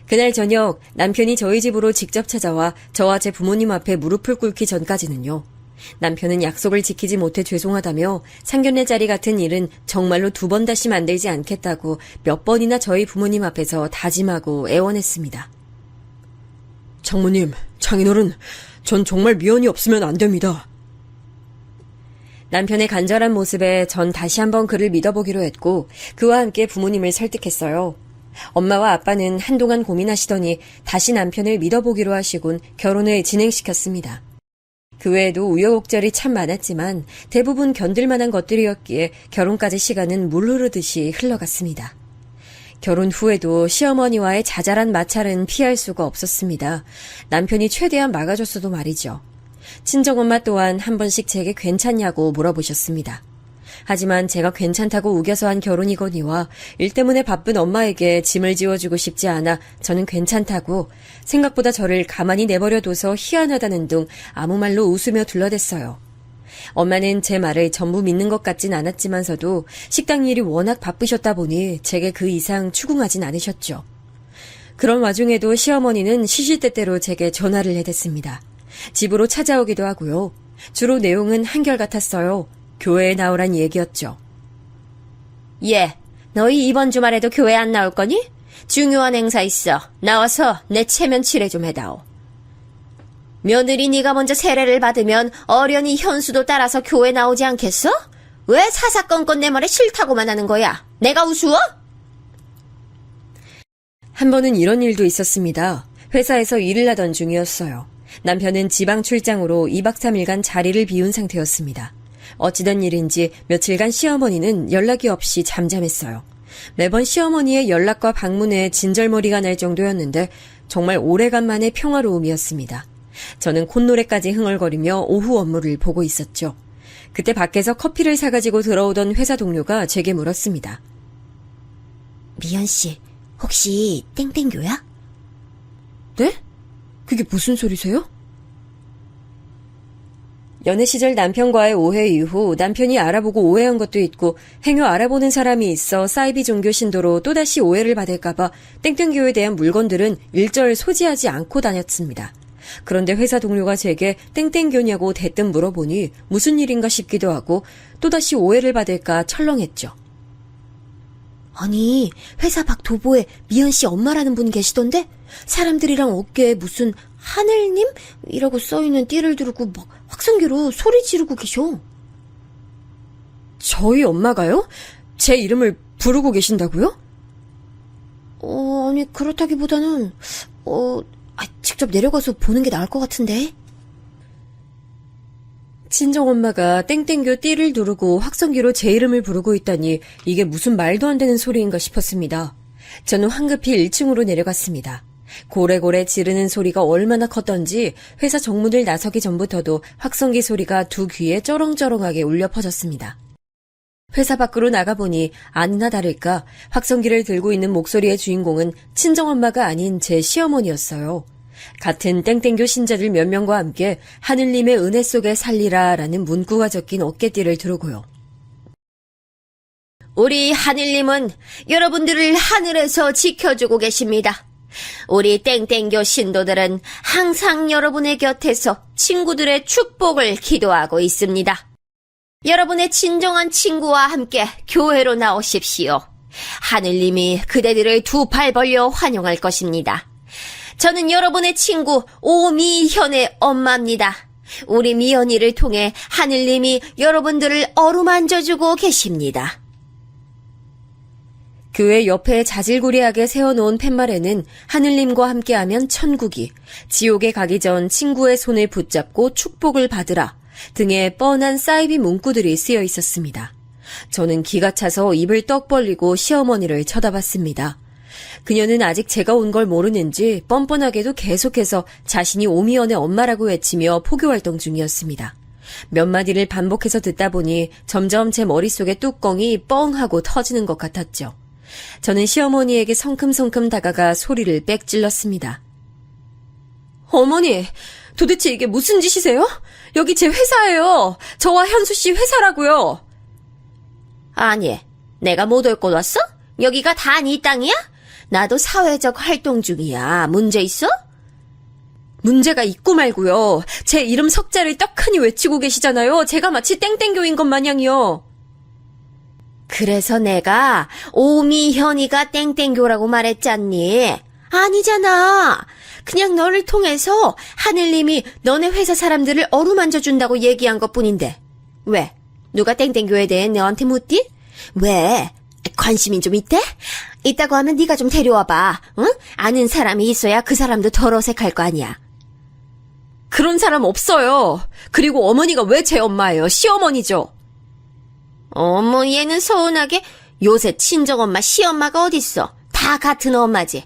그날 저녁 남편이 저희 집으로 직접 찾아와 저와 제 부모님 앞에 무릎을 꿇기 전까지는요. 남편은 약속을 지키지 못해 죄송하다며 상견례 자리 같은 일은 정말로 2번 다시 만들지 않겠다고 몇 번이나 저희 부모님 앞에서 다짐하고 애원했습니다. 장모님, 장인어른, 전 정말 미연이 없으면 안 됩니다. 남편의 간절한 모습에 전 다시 한번 그를 믿어보기로 했고 그와 함께 부모님을 설득했어요. 엄마와 아빠는 한동안 고민하시더니 다시 남편을 믿어보기로 하시곤 결혼을 진행시켰습니다. 그 외에도 우여곡절이 참 많았지만 대부분 견딜 만한 것들이었기에 결혼까지 시간은 물 흐르듯이 흘러갔습니다. 결혼 후에도 시어머니와의 자잘한 마찰은 피할 수가 없었습니다. 남편이 최대한 막아줬어도 말이죠. 친정엄마 또한 한 번씩 제게 괜찮냐고 물어보셨습니다. 하지만 제가 괜찮다고 우겨서 한 결혼이거니와 일 때문에 바쁜 엄마에게 짐을 지워주고 싶지 않아 저는 괜찮다고 생각보다 저를 가만히 내버려둬서 희한하다는 둥 아무 말로 웃으며 둘러댔어요. 엄마는 제 말을 전부 믿는 것 같진 않았지만서도 식당 일이 워낙 바쁘셨다 보니 제게 그 이상 추궁하진 않으셨죠. 그런 와중에도 시어머니는 시시때때로 제게 전화를 해댔습니다. 집으로 찾아오기도 하고요. 주로 내용은 한결같았어요. 교회에 나오란 얘기였죠. 예, 너희 이번 주말에도 교회 안 나올 거니? 중요한 행사 있어. 나와서 내 체면 칠해 좀 해다오. 며느리 네가 먼저 세례를 받으면 어련히 현수도 따라서 교회 나오지 않겠어? 왜 사사건건 내 말에 싫다고만 하는 거야? 내가 우스워? 한 번은 이런 일도 있었습니다. 회사에서 일을 하던 중이었어요. 남편은 지방 출장으로 2박 3일간 자리를 비운 상태였습니다. 어찌된 일인지 며칠간 시어머니는 연락이 없이 잠잠했어요. 매번 시어머니의 연락과 방문에 진절머리가 날 정도였는데 정말 오래간만의 평화로움이었습니다. 저는 콧노래까지 흥얼거리며 오후 업무를 보고 있었죠. 그때 밖에서 커피를 사가지고 들어오던 회사 동료가 제게 물었습니다. 미연 씨, 혹시 땡땡교야? 네? 그게 무슨 소리세요? 연애 시절 남편과의 오해 이후 남편이 알아보고 오해한 것도 있고 행여 알아보는 사람이 있어 사이비 종교 신도로 또다시 오해를 받을까봐 땡땡교에 대한 물건들은 일절 소지하지 않고 다녔습니다. 그런데 회사 동료가 제게 땡땡교냐고 대뜸 물어보니 무슨 일인가 싶기도 하고 또다시 오해를 받을까 철렁했죠. 아니, 회사 밖 도보에 미연 씨 엄마라는 분 계시던데? 사람들이랑 어깨에 무슨 하늘님? 이라고 써있는 띠를 두르고 막 확성기로 소리 지르고 계셔. 저희 엄마가요? 제 이름을 부르고 계신다고요? 아니, 그렇다기보다는, 직접 내려가서 보는 게 나을 것 같은데? 친정엄마가 땡땡교 띠를 누르고 확성기로 제 이름을 부르고 있다니 이게 무슨 말도 안 되는 소리인가 싶었습니다. 저는 황급히 1층으로 내려갔습니다. 고래고래 지르는 소리가 얼마나 컸던지 회사 정문을 나서기 전부터도 확성기 소리가 두 귀에 쩌렁쩌렁하게 울려 퍼졌습니다. 회사 밖으로 나가보니 아니나 다를까 확성기를 들고 있는 목소리의 주인공은 친정엄마가 아닌 제 시어머니였어요. 같은 땡땡교 신자들 몇 명과 함께 하늘님의 은혜 속에 살리라 라는 문구가 적힌 어깨띠를 두르고요. 우리 하늘님은 여러분들을 하늘에서 지켜주고 계십니다. 우리 땡땡교 신도들은 항상 여러분의 곁에서 친구들의 축복을 기도하고 있습니다. 여러분의 진정한 친구와 함께 교회로 나오십시오. 하늘님이 그대들을 두 팔 벌려 환영할 것입니다. 저는 여러분의 친구 오미현의 엄마입니다. 우리 미연이를 통해 하늘님이 여러분들을 어루만져주고 계십니다. 교회 옆에 자질구레하게 세워놓은 팻말에는 하늘님과 함께하면 천국이, 지옥에 가기 전 친구의 손을 붙잡고 축복을 받으라 등의 뻔한 사이비 문구들이 쓰여 있었습니다. 저는 기가 차서 입을 떡 벌리고 시어머니를 쳐다봤습니다. 그녀는 아직 제가 온 걸 모르는지 뻔뻔하게도 계속해서 자신이 오미연의 엄마라고 외치며 포교활동 중이었습니다. 몇 마디를 반복해서 듣다 보니 점점 제 머릿속의 뚜껑이 뻥 하고 터지는 것 같았죠. 저는 시어머니에게 성큼성큼 다가가 소리를 빽 질렀습니다. 어머니, 도대체 이게 무슨 짓이세요? 여기 제 회사예요. 저와 현수 씨 회사라고요. 아니, 내가 못 올 곳 왔어? 여기가 다 네 땅이야? 나도 사회적 활동 중이야. 문제 있어? 문제가 있고 말고요. 제 이름 석자를 떡하니 외치고 계시잖아요. 제가 마치 땡땡교인 것 마냥이요. 그래서 내가 오미현이가 땡땡교라고 말했잖니. 아니잖아. 그냥 너를 통해서 하늘님이 너네 회사 사람들을 어루만져준다고 얘기한 것뿐인데. 왜? 누가 땡땡교에 대해 너한테 묻디? 왜? 관심이 좀 있대? 있다고 하면 네가 좀 데려와봐. 응? 아는 사람이 있어야 그 사람도 덜 어색할 거 아니야. 그런 사람 없어요. 그리고 어머니가 왜 제 엄마예요? 시어머니죠. 어머, 얘는 서운하게 요새 친정엄마 시엄마가 어딨어. 다 같은 엄마지.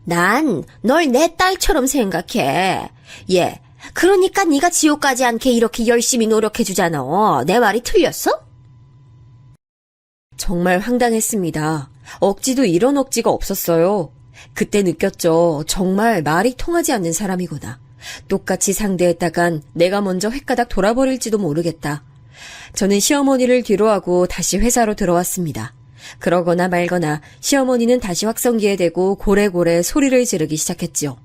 난 널 내 딸처럼 생각해. 얘, 그러니까 네가 지옥 가지 않게 이렇게 열심히 노력해주잖아. 내 말이 틀렸어? 정말 황당했습니다. 억지도 이런 억지가 없었어요. 그때 느꼈죠. 정말 말이 통하지 않는 사람이구나. 똑같이 상대했다간 내가 먼저 횟가닥 돌아버릴지도 모르겠다. 저는 시어머니를 뒤로하고 다시 회사로 들어왔습니다. 그러거나 말거나 시어머니는 다시 확성기에 대고 고래고래 소리를 지르기 시작했지요.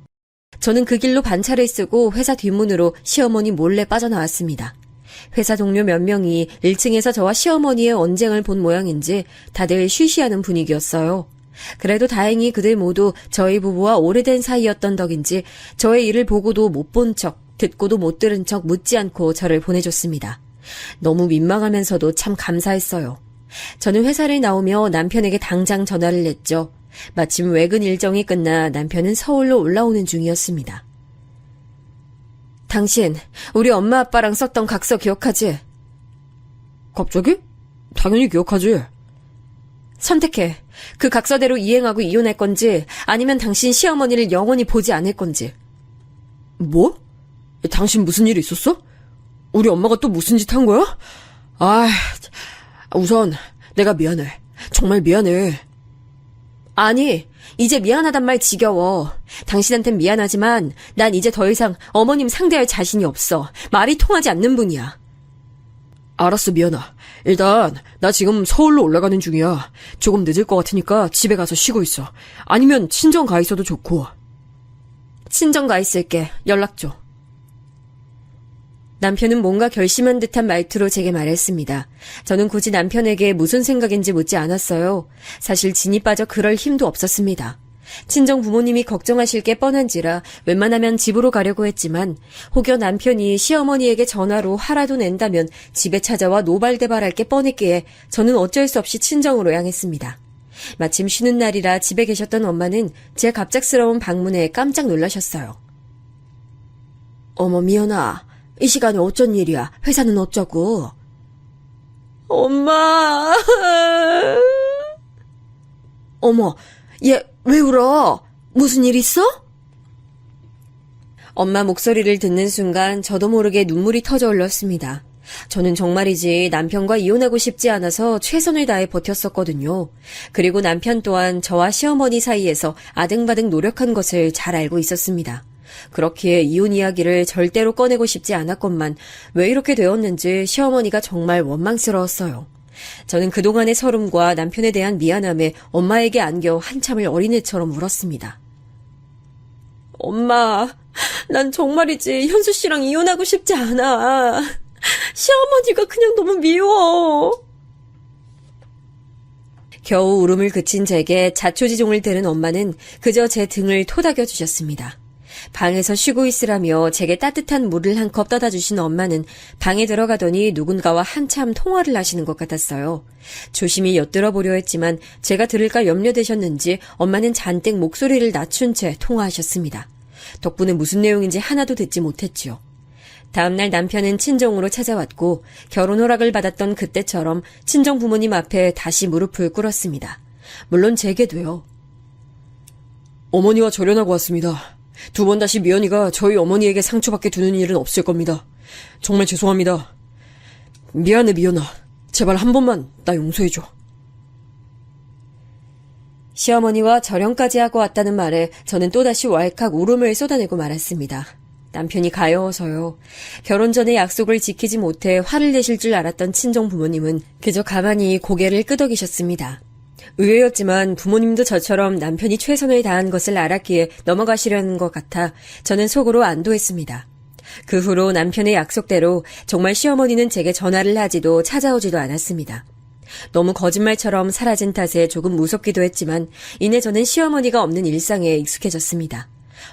저는 그 길로 반차를 쓰고 회사 뒷문으로 시어머니 몰래 빠져나왔습니다. 회사 동료 몇 명이 1층에서 저와 시어머니의 언쟁을 본 모양인지 다들 쉬쉬하는 분위기였어요. 그래도 다행히 그들 모두 저희 부부와 오래된 사이였던 덕인지 저의 일을 보고도 못 본 척, 듣고도 못 들은 척 묻지 않고 저를 보내줬습니다. 너무 민망하면서도 참 감사했어요. 저는 회사를 나오며 남편에게 당장 전화를 냈죠. 마침 외근 일정이 끝나 남편은 서울로 올라오는 중이었습니다. 당신, 우리 엄마 아빠랑 썼던 각서 기억하지? 갑자기? 당연히 기억하지. 선택해. 그 각서대로 이행하고 이혼할 건지 아니면 당신 시어머니를 영원히 보지 않을 건지. 뭐? 당신 무슨 일 있었어? 우리 엄마가 또 무슨 짓 한 거야? 우선 내가 미안해. 정말 미안해. 아니, 이제 미안하단 말 지겨워. 당신한텐 미안하지만 난 이제 더 이상 어머님 상대할 자신이 없어. 말이 통하지 않는 분이야. 알았어, 미안하. 일단 나 지금 서울로 올라가는 중이야. 조금 늦을 것 같으니까 집에 가서 쉬고 있어. 아니면 친정 가 있어도 좋고. 친정 가 있을게. 연락 줘. 남편은 뭔가 결심한 듯한 말투로 제게 말했습니다. 저는 굳이 남편에게 무슨 생각인지 묻지 않았어요. 사실 진이 빠져 그럴 힘도 없었습니다. 친정 부모님이 걱정하실 게 뻔한지라 웬만하면 집으로 가려고 했지만 혹여 남편이 시어머니에게 전화로 화라도 낸다면 집에 찾아와 노발대발할 게 뻔했기에 저는 어쩔 수 없이 친정으로 향했습니다. 마침 쉬는 날이라 집에 계셨던 엄마는 제 갑작스러운 방문에 깜짝 놀라셨어요. 어머, 미연아. 이 시간에 어쩐 일이야? 회사는 어쩌고? 엄마. 어머, 얘 왜 울어? 무슨 일 있어? 엄마 목소리를 듣는 순간 저도 모르게 눈물이 터져 흘렀습니다. 저는 정말이지 남편과 이혼하고 싶지 않아서 최선을 다해 버텼었거든요. 그리고 남편 또한 저와 시어머니 사이에서 아등바등 노력한 것을 잘 알고 있었습니다. 그렇기에 이혼 이야기를 절대로 꺼내고 싶지 않았건만 왜 이렇게 되었는지 시어머니가 정말 원망스러웠어요. 저는 그동안의 서름과 남편에 대한 미안함에 엄마에게 안겨 한참을 어린애처럼 울었습니다. 엄마, 난 정말이지 현수 씨랑 이혼하고 싶지 않아. 시어머니가 그냥 너무 미워. 겨우 울음을 그친 제게 자초지종을 드는 엄마는 그저 제 등을 토닥여 주셨습니다. 방에서 쉬고 있으라며 제게 따뜻한 물을 한 컵 떠다 주신 엄마는 방에 들어가더니 누군가와 한참 통화를 하시는 것 같았어요. 조심히 엿들어 보려 했지만 제가 들을까 염려되셨는지 엄마는 잔뜩 목소리를 낮춘 채 통화하셨습니다. 덕분에 무슨 내용인지 하나도 듣지 못했지요. 다음날 남편은 친정으로 찾아왔고 결혼 허락을 받았던 그때처럼 친정 부모님 앞에 다시 무릎을 꿇었습니다. 물론 제게도요. 어머니와 절연하고 왔습니다. 두 번 다시 미연이가 저희 어머니에게 상처받게 두는 일은 없을 겁니다. 정말 죄송합니다. 미안해, 미연아. 제발 한 번만 나 용서해줘. 시어머니와 절연까지 하고 왔다는 말에 저는 또다시 왈칵 울음을 쏟아내고 말았습니다. 남편이 가여워서요. 결혼 전에 약속을 지키지 못해 화를 내실 줄 알았던 친정 부모님은 그저 가만히 고개를 끄덕이셨습니다. 의외였지만 부모님도 저처럼 남편이 최선을 다한 것을 알았기에 넘어가시려는 것 같아 저는 속으로 안도했습니다. 그 후로 남편의 약속대로 정말 시어머니는 제게 전화를 하지도 찾아오지도 않았습니다. 너무 거짓말처럼 사라진 탓에 조금 무섭기도 했지만 이내 저는 시어머니가 없는 일상에 익숙해졌습니다.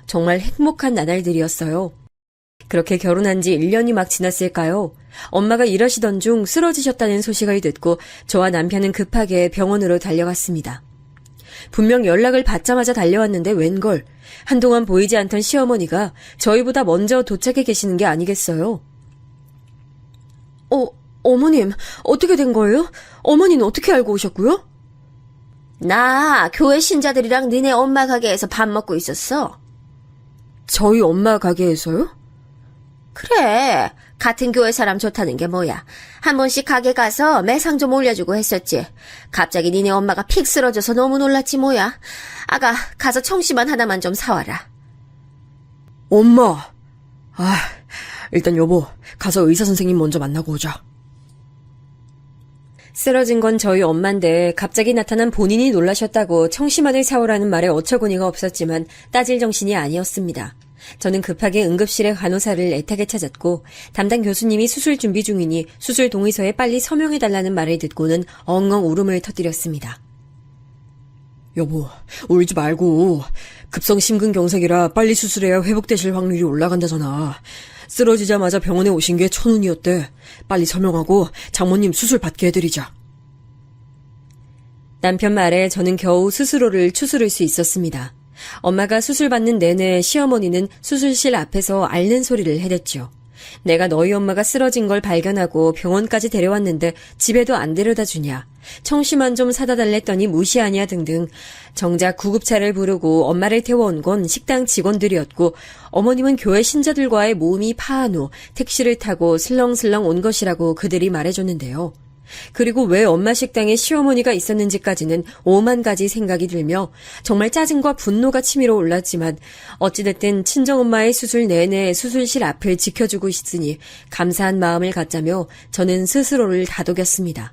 정말 행복한 나날들이었어요. 그렇게 결혼한 지 1년이 막 지났을까요? 엄마가 일하시던 중 쓰러지셨다는 소식을 듣고 저와 남편은 급하게 병원으로 달려갔습니다. 분명 연락을 받자마자 달려왔는데 웬걸 한동안 보이지 않던 시어머니가 저희보다 먼저 도착해 계시는 게 아니겠어요? 어머님, 어떻게 된 거예요? 어머니는 어떻게 알고 오셨고요? 나 교회 신자들이랑 니네 엄마 가게에서 밥 먹고 있었어. 저희 엄마 가게에서요? 그래, 같은 교회 사람 좋다는 게 뭐야. 한 번씩 가게 가서 매상 좀 올려주고 했었지. 갑자기 니네 엄마가 픽 쓰러져서 너무 놀랐지 뭐야. 아가, 가서 청심환 하나만 좀 사와라. 엄마! 일단 여보, 가서 의사 선생님 먼저 만나고 오자. 쓰러진 건 저희 엄마인데 갑자기 나타난 본인이 놀라셨다고 청심환을 사오라는 말에 어처구니가 없었지만 따질 정신이 아니었습니다. 저는 급하게 응급실의 간호사를 애타게 찾았고 담당 교수님이 수술 준비 중이니 수술 동의서에 빨리 서명해달라는 말을 듣고는 엉엉 울음을 터뜨렸습니다. 여보, 울지 말고. 급성 심근경색이라 빨리 수술해야 회복되실 확률이 올라간다잖아. 쓰러지자마자 병원에 오신 게 천운이었대. 빨리 서명하고 장모님 수술 받게 해드리자. 남편 말에 저는 겨우 스스로를 추스를 수 있었습니다. 엄마가 수술 받는 내내 시어머니는 수술실 앞에서 앓는 소리를 해댔죠. 내가 너희 엄마가 쓰러진 걸 발견하고 병원까지 데려왔는데 집에도 안 데려다 주냐. 청심환 좀 사다 달랬더니 무시하냐 등등. 정작 구급차를 부르고 엄마를 태워온 건 식당 직원들이었고 어머님은 교회 신자들과의 모임이 파한 후 택시를 타고 슬렁슬렁 온 것이라고 그들이 말해줬는데요. 그리고 왜 엄마 식당에 시어머니가 있었는지까지는 오만 가지 생각이 들며 정말 짜증과 분노가 치밀어 올랐지만 어찌됐든 친정엄마의 수술 내내 수술실 앞을 지켜주고 있으니 감사한 마음을 갖자며 저는 스스로를 다독였습니다.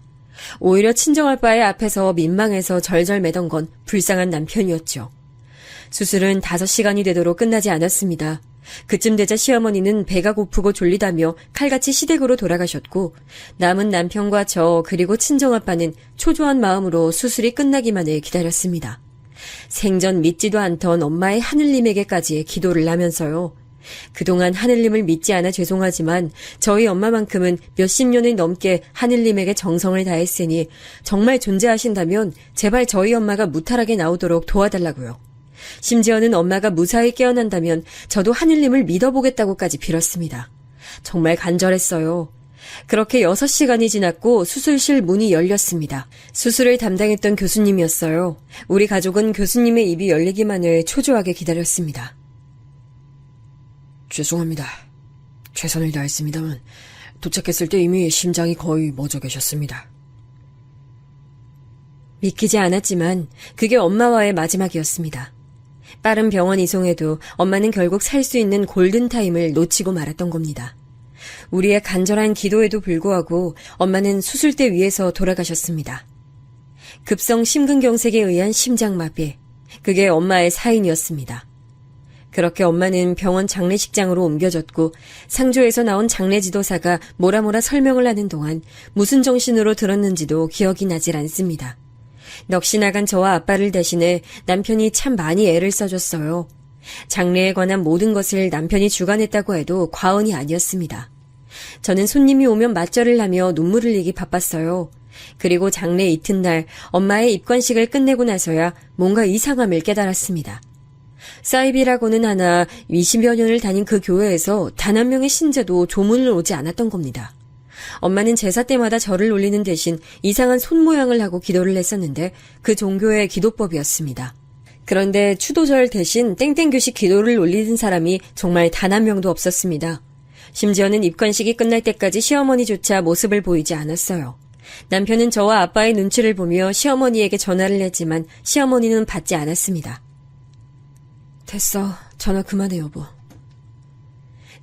오히려 친정아빠의 앞에서 민망해서 절절매던 건 불쌍한 남편이었죠. 수술은 5시간이 되도록 끝나지 않았습니다. 그쯤 되자 시어머니는 배가 고프고 졸리다며 칼같이 시댁으로 돌아가셨고 남은 남편과 저 그리고 친정아빠는 초조한 마음으로 수술이 끝나기만을 기다렸습니다. 생전 믿지도 않던 엄마의 하느님에게까지 기도를 하면서요. 그동안 하늘님을 믿지 않아 죄송하지만 저희 엄마만큼은 몇십 년을 넘게 하늘님에게 정성을 다했으니 정말 존재하신다면 제발 저희 엄마가 무탈하게 나오도록 도와달라고요. 심지어는 엄마가 무사히 깨어난다면 저도 하늘님을 믿어보겠다고까지 빌었습니다. 정말 간절했어요. 그렇게 6시간이 지났고 수술실 문이 열렸습니다. 수술을 담당했던 교수님이었어요. 우리 가족은 교수님의 입이 열리기만을 초조하게 기다렸습니다. 죄송합니다. 최선을 다했습니다만 도착했을 때 이미 심장이 거의 멎어 계셨습니다. 믿기지 않았지만 그게 엄마와의 마지막이었습니다. 빠른 병원 이송에도 엄마는 결국 살 수 있는 골든타임을 놓치고 말았던 겁니다. 우리의 간절한 기도에도 불구하고 엄마는 수술대 위에서 돌아가셨습니다. 급성 심근경색에 의한 심장마비, 그게 엄마의 사인이었습니다. 그렇게 엄마는 병원 장례식장으로 옮겨졌고 상조에서 나온 장례지도사가 뭐라 설명을 하는 동안 무슨 정신으로 들었는지도 기억이 나질 않습니다. 넋이 나간 저와 아빠를 대신해 남편이 참 많이 애를 써줬어요. 장례에 관한 모든 것을 남편이 주관했다고 해도 과언이 아니었습니다. 저는 손님이 오면 맞절을 하며 눈물을 흘리기 바빴어요. 그리고 장례 이튿날 엄마의 입관식을 끝내고 나서야 뭔가 이상함을 깨달았습니다. 사이비라고는 하나 20여 년을 다닌 그 교회에서 단 한 명의 신자도 조문을 오지 않았던 겁니다. 엄마는 제사 때마다 절을 올리는 대신 이상한 손 모양을 하고 기도를 했었는데 그 종교의 기도법이었습니다. 그런데 추도절 대신 땡땡교식 기도를 올리는 사람이 정말 단 한 명도 없었습니다. 심지어는 입관식이 끝날 때까지 시어머니조차 모습을 보이지 않았어요. 남편은 저와 아빠의 눈치를 보며 시어머니에게 전화를 했지만 시어머니는 받지 않았습니다. 됐어. 전화 그만해, 여보.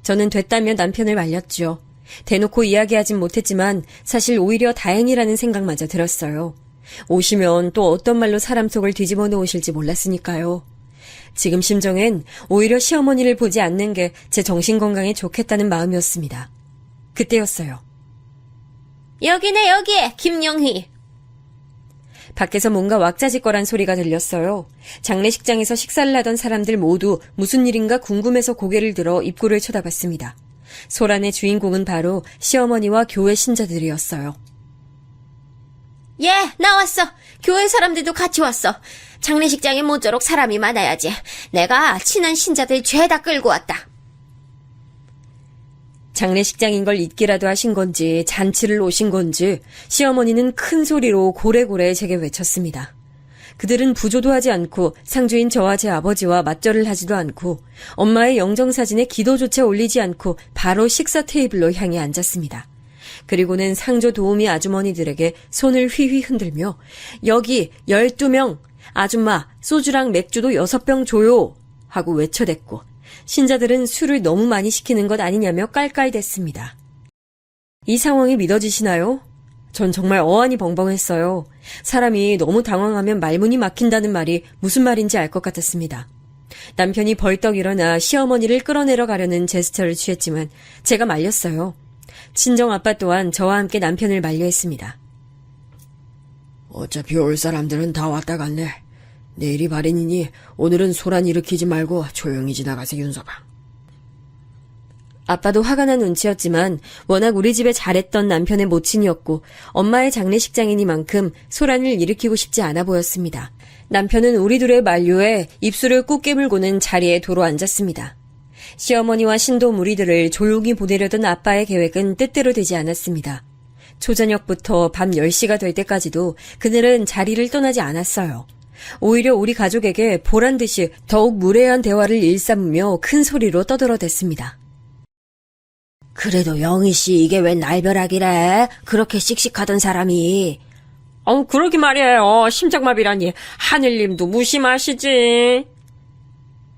저는 됐다며 남편을 말렸죠. 대놓고 이야기하진 못했지만 사실 오히려 다행이라는 생각마저 들었어요. 오시면 또 어떤 말로 사람 속을 뒤집어 놓으실지 몰랐으니까요. 지금 심정엔 오히려 시어머니를 보지 않는 게 제 정신건강에 좋겠다는 마음이었습니다. 그때였어요. 여기네, 여기! 김영희! 밖에서 뭔가 왁자지껄한 소리가 들렸어요. 장례식장에서 식사를 하던 사람들 모두 무슨 일인가 궁금해서 고개를 들어 입구를 쳐다봤습니다. 소란의 주인공은 바로 시어머니와 교회 신자들이었어요. 예, 나왔어. 교회 사람들도 같이 왔어. 장례식장에 모쪼록 사람이 많아야지. 내가 친한 신자들 죄다 끌고 왔다. 장례식장인 걸 잊기라도 하신 건지 잔치를 오신 건지 시어머니는 큰 소리로 고래고래 제게 외쳤습니다. 그들은 부조도 하지 않고 상주인 저와 제 아버지와 맞절을 하지도 않고 엄마의 영정사진에 기도조차 올리지 않고 바로 식사 테이블로 향해 앉았습니다. 그리고는 상조 도우미 아주머니들에게 손을 휘휘 흔들며 여기 12명 아줌마 소주랑 맥주도 6병 줘요 하고 외쳐댔고 신자들은 술을 너무 많이 시키는 것 아니냐며 깔깔댔습니다. 이 상황이 믿어지시나요? 전 정말 어안이 벙벙했어요. 사람이 너무 당황하면 말문이 막힌다는 말이 무슨 말인지 알 것 같았습니다. 남편이 벌떡 일어나 시어머니를 끌어내려 가려는 제스처를 취했지만 제가 말렸어요. 친정아빠 또한 저와 함께 남편을 만류했습니다. 어차피 올 사람들은 다 왔다 갔네. 내일이 발인이니 오늘은 소란 일으키지 말고 조용히 지나가세, 윤서방. 아빠도 화가 난 눈치였지만 워낙 우리 집에 잘했던 남편의 모친이었고 엄마의 장례식장이니만큼 소란을 일으키고 싶지 않아 보였습니다. 남편은 우리 둘의 만류에 입술을 꾹 깨물고는 자리에 도로 앉았습니다. 시어머니와 신도 무리들을 조용히 보내려던 아빠의 계획은 뜻대로 되지 않았습니다. 초저녁부터 밤 10시가 될 때까지도 그들은 자리를 떠나지 않았어요. 오히려 우리 가족에게 보란듯이 더욱 무례한 대화를 일삼으며 큰 소리로 떠들어댔습니다. 그래도 영희씨 이게 웬 날벼락이래? 그렇게 씩씩하던 사람이. 그러기 말이에요. 심장마비라니. 하늘님도 무심하시지.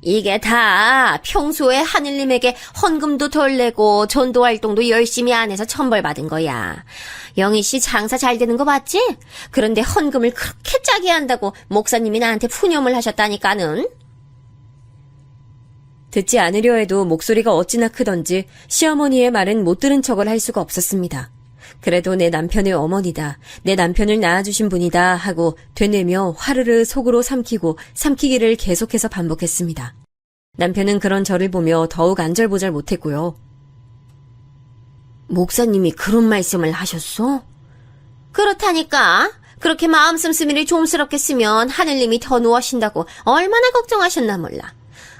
이게 다 평소에 하늘님에게 헌금도 덜 내고 전도 활동도 열심히 안 해서 천벌받은 거야. 영희씨 장사 잘 되는 거 맞지? 그런데 헌금을 그렇게 짜게 한다고 목사님이 나한테 푸념을 하셨다니까는. 듣지 않으려 해도 목소리가 어찌나 크던지 시어머니의 말은 못 들은 척을 할 수가 없었습니다. 그래도 내 남편의 어머니다, 내 남편을 낳아주신 분이다 하고 되뇌며 화르르 속으로 삼키기를 계속해서 반복했습니다. 남편은 그런 저를 보며 더욱 안절보절 못했고요. 목사님이 그런 말씀을 하셨어? 그렇다니까. 그렇게 마음 씀씀이를 좀스럽게 쓰면 하늘님이 더 누워신다고 얼마나 걱정하셨나 몰라.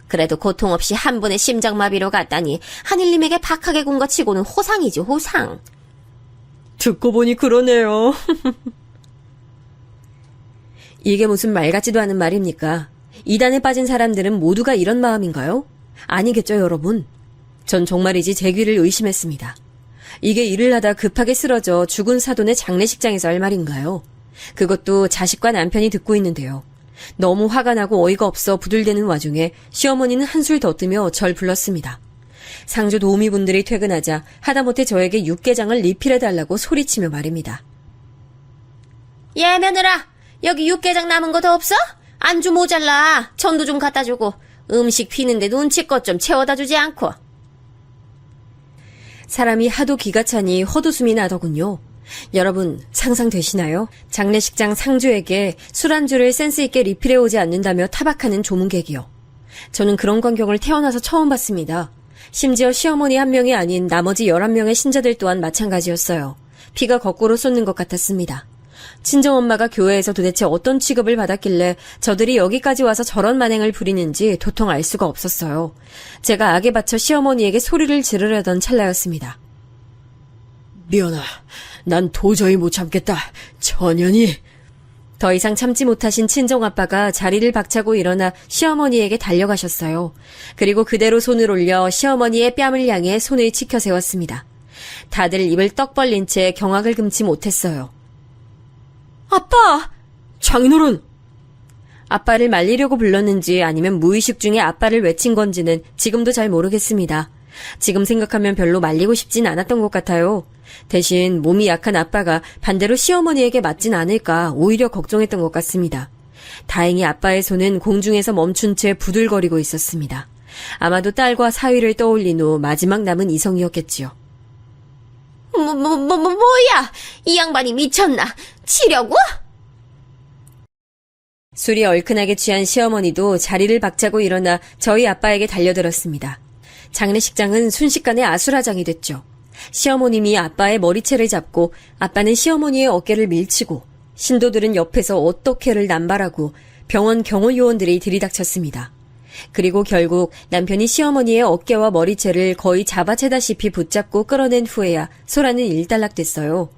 그래도 고통 없이 한 번의 심장마비로 갔다니 하늘님에게 박하게 군 것 치고는 호상이지, 호상. 듣고 보니 그러네요. 이게 무슨 말 같지도 않은 말입니까? 이단에 빠진 사람들은 모두가 이런 마음인가요? 아니겠죠, 여러분? 전 정말이지 제 귀를 의심했습니다. 이게 일을 하다 급하게 쓰러져 죽은 사돈의 장례식장에서 할 말인가요? 그것도 자식과 남편이 듣고 있는데요. 너무 화가 나고 어이가 없어 부들대는 와중에 시어머니는 한술 더 뜨며 절 불렀습니다. 상주 도우미분들이 퇴근하자 하다못해 저에게 육개장을 리필해달라고 소리치며 말입니다. 예, 며느라. 여기 육개장 남은 거 더 없어? 안주 모자라. 전도 좀 갖다 주고. 음식 피는데 눈치껏 좀 채워다 주지 않고. 사람이 하도 기가 차니 헛웃음이 나더군요. 여러분 상상되시나요? 장례식장 상주에게 술안주를 센스있게 리필해오지 않는다며 타박하는 조문객이요. 저는 그런 광경을 태어나서 처음 봤습니다. 심지어 시어머니 한 명이 아닌 나머지 11명의 신자들 또한 마찬가지였어요. 피가 거꾸로 쏟는 것 같았습니다. 친정엄마가 교회에서 도대체 어떤 취급을 받았길래 저들이 여기까지 와서 저런 만행을 부리는지 도통 알 수가 없었어요. 제가 악에 받쳐 시어머니에게 소리를 지르려던 찰나였습니다. 미연아, 난 도저히 못 참겠다. 천연이. 더 이상 참지 못하신 친정아빠가 자리를 박차고 일어나 시어머니에게 달려가셨어요. 그리고 그대로 손을 올려 시어머니의 뺨을 향해 손을 치켜 세웠습니다. 다들 입을 떡 벌린 채 경악을 금치 못했어요. 아빠! 장인어른! 아빠를 말리려고 불렀는지 아니면 무의식 중에 아빠를 외친 건지는 지금도 잘 모르겠습니다. 지금 생각하면 별로 말리고 싶진 않았던 것 같아요. 대신 몸이 약한 아빠가 반대로 시어머니에게 맞진 않을까 오히려 걱정했던 것 같습니다. 다행히 아빠의 손은 공중에서 멈춘 채 부들거리고 있었습니다. 아마도 딸과 사위를 떠올린 후 마지막 남은 이성이었겠지요. 뭐야? 이 양반이 미쳤나? 치려고? 술이 얼큰하게 취한 시어머니도 자리를 박차고 일어나 저희 아빠에게 달려들었습니다. 장례식장은 순식간에 아수라장이 됐죠. 시어머님이 아빠의 머리채를 잡고 아빠는 시어머니의 어깨를 밀치고 신도들은 옆에서 어떻게를 남발하고 병원 경호요원들이 들이닥쳤습니다. 그리고 결국 남편이 시어머니의 어깨와 머리채를 거의 잡아채다시피 붙잡고 끌어낸 후에야 소란은 일단락됐어요.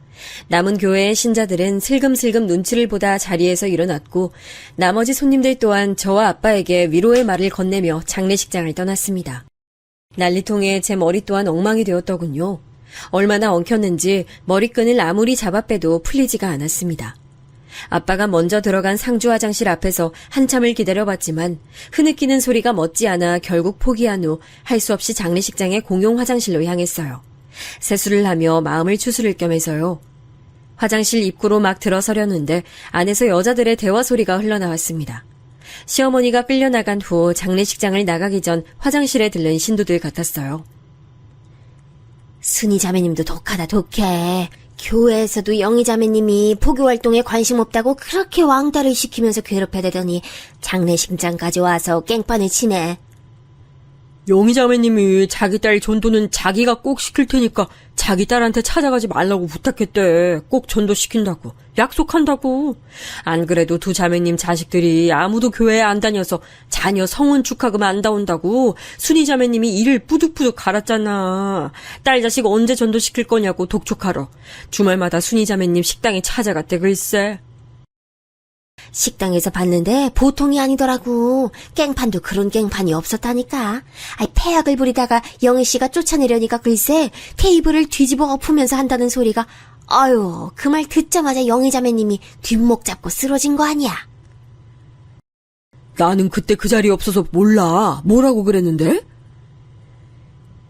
남은 교회의 신자들은 슬금슬금 눈치를 보다 자리에서 일어났고 나머지 손님들 또한 저와 아빠에게 위로의 말을 건네며 장례식장을 떠났습니다. 난리통에 제 머리 또한 엉망이 되었더군요. 얼마나 엉켰는지 머리끈을 아무리 잡아 빼도 풀리지가 않았습니다. 아빠가 먼저 들어간 상주 화장실 앞에서 한참을 기다려봤지만 흐느끼는 소리가 멋지않아 결국 포기한 후 할 수 없이 장례식장의 공용 화장실로 향했어요. 세수를 하며 마음을 추스를 겸해서요. 화장실 입구로 막 들어서려는데 안에서 여자들의 대화 소리가 흘러나왔습니다. 시어머니가 끌려나간 후 장례식장을 나가기 전 화장실에 들른 신도들 같았어요. 순이 자매님도 독하다 독해. 교회에서도 영희 자매님이 포교활동에 관심 없다고 그렇게 왕따를 시키면서 괴롭혀대더니 장례식장까지 와서 깽판을 치네. 영희 자매님이 자기 딸 전도는 자기가 꼭 시킬 테니까 자기 딸한테 찾아가지 말라고 부탁했대. 꼭 전도시킨다고. 약속한다고. 안 그래도 두 자매님 자식들이 아무도 교회에 안 다녀서 자녀 성혼 축하금 안 나온다고 순이 자매님이 이를 뿌득뿌득 갈았잖아. 딸 자식 언제 전도시킬 거냐고 독촉하러. 주말마다 순이 자매님 식당에 찾아갔대 글쎄. 식당에서 봤는데 보통이 아니더라고. 깽판도 그런 깽판이 없었다니까. 폐악을 부리다가 영희 씨가 쫓아내려니까 글쎄 테이블을 뒤집어 엎으면서 한다는 소리가 아유 그 말 듣자마자 영희 자매님이 뒷목 잡고 쓰러진 거 아니야. 나는 그때 그 자리에 없어서 몰라. 뭐라고 그랬는데?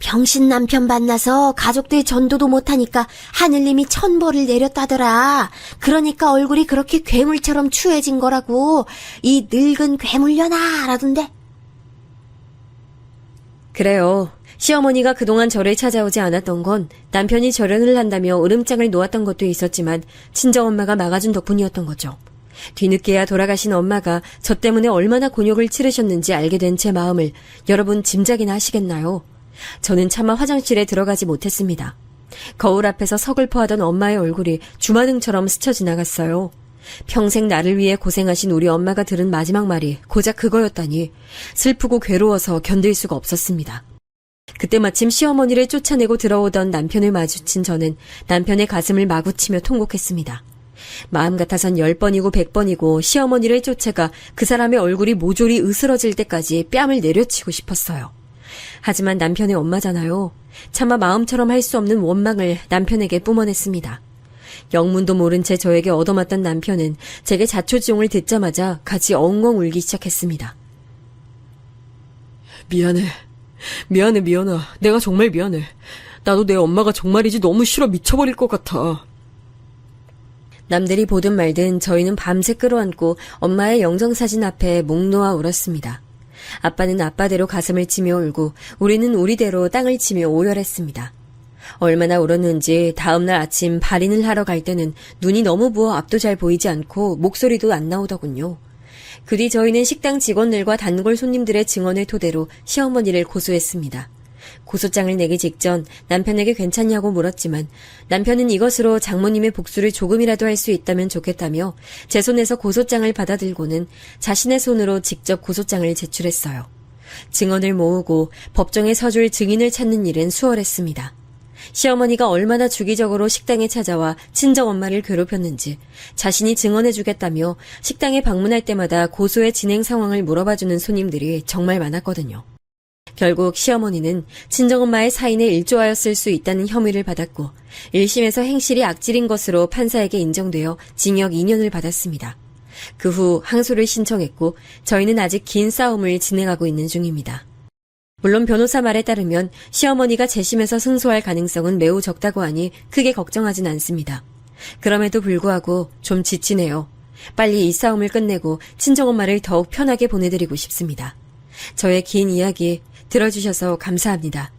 병신 남편 만나서 가족들 전도도 못하니까 하늘님이 천벌을 내렸다더라. 그러니까 얼굴이 그렇게 괴물처럼 추해진 거라고. 이 늙은 괴물려나 라던데. 그래요. 시어머니가 그동안 저를 찾아오지 않았던 건 남편이 절연을 한다며 으름장을 놓았던 것도 있었지만 친정엄마가 막아준 덕분이었던 거죠. 뒤늦게야 돌아가신 엄마가 저 때문에 얼마나 곤욕을 치르셨는지 알게 된 제 마음을 여러분 짐작이나 하시겠나요? 저는 차마 화장실에 들어가지 못했습니다. 거울 앞에서 서글퍼하던 엄마의 얼굴이 주마등처럼 스쳐 지나갔어요. 평생 나를 위해 고생하신 우리 엄마가 들은 마지막 말이 고작 그거였다니 슬프고 괴로워서 견딜 수가 없었습니다. 그때 마침 시어머니를 쫓아내고 들어오던 남편을 마주친 저는 남편의 가슴을 마구 치며 통곡했습니다. 마음 같아선 10번이고 100번이고 시어머니를 쫓아가 그 사람의 얼굴이 모조리 으스러질 때까지 뺨을 내려치고 싶었어요. 하지만 남편의 엄마잖아요. 차마 마음처럼 할 수 없는 원망을 남편에게 뿜어냈습니다. 영문도 모른 채 저에게 얻어맞던 남편은 제게 자초지종을 듣자마자 같이 엉엉 울기 시작했습니다. 미안해. 미연아. 내가 정말 미안해. 나도 내 엄마가 정말이지 너무 싫어 미쳐버릴 것 같아. 남들이 보든 말든 저희는 밤새 끌어안고 엄마의 영정사진 앞에 목 놓아 울었습니다. 아빠는 아빠대로 가슴을 치며 울고 우리는 우리대로 땅을 치며 오열했습니다. 얼마나 울었는지 다음날 아침 발인을 하러 갈 때는 눈이 너무 부어 앞도 잘 보이지 않고 목소리도 안 나오더군요. 그 뒤 저희는 식당 직원들과 단골 손님들의 증언을 토대로 시어머니를 고소했습니다. 고소장을 내기 직전 남편에게 괜찮냐고 물었지만 남편은 이것으로 장모님의 복수를 조금이라도 할 수 있다면 좋겠다며 제 손에서 고소장을 받아들고는 자신의 손으로 직접 고소장을 제출했어요. 증언을 모으고 법정에 서줄 증인을 찾는 일은 수월했습니다. 시어머니가 얼마나 주기적으로 식당에 찾아와 친정엄마를 괴롭혔는지 자신이 증언해주겠다며 식당에 방문할 때마다 고소의 진행 상황을 물어봐주는 손님들이 정말 많았거든요. 결국 시어머니는 친정엄마의 사인에 일조하였을 수 있다는 혐의를 받았고 1심에서 행실이 악질인 것으로 판사에게 인정되어 징역 2년을 받았습니다. 그 후 항소를 신청했고 저희는 아직 긴 싸움을 진행하고 있는 중입니다. 물론 변호사 말에 따르면 시어머니가 재심에서 승소할 가능성은 매우 적다고 하니 크게 걱정하진 않습니다. 그럼에도 불구하고 좀 지치네요. 빨리 이 싸움을 끝내고 친정엄마를 더욱 편하게 보내드리고 싶습니다. 저의 긴 이야기 들어주셔서 감사합니다.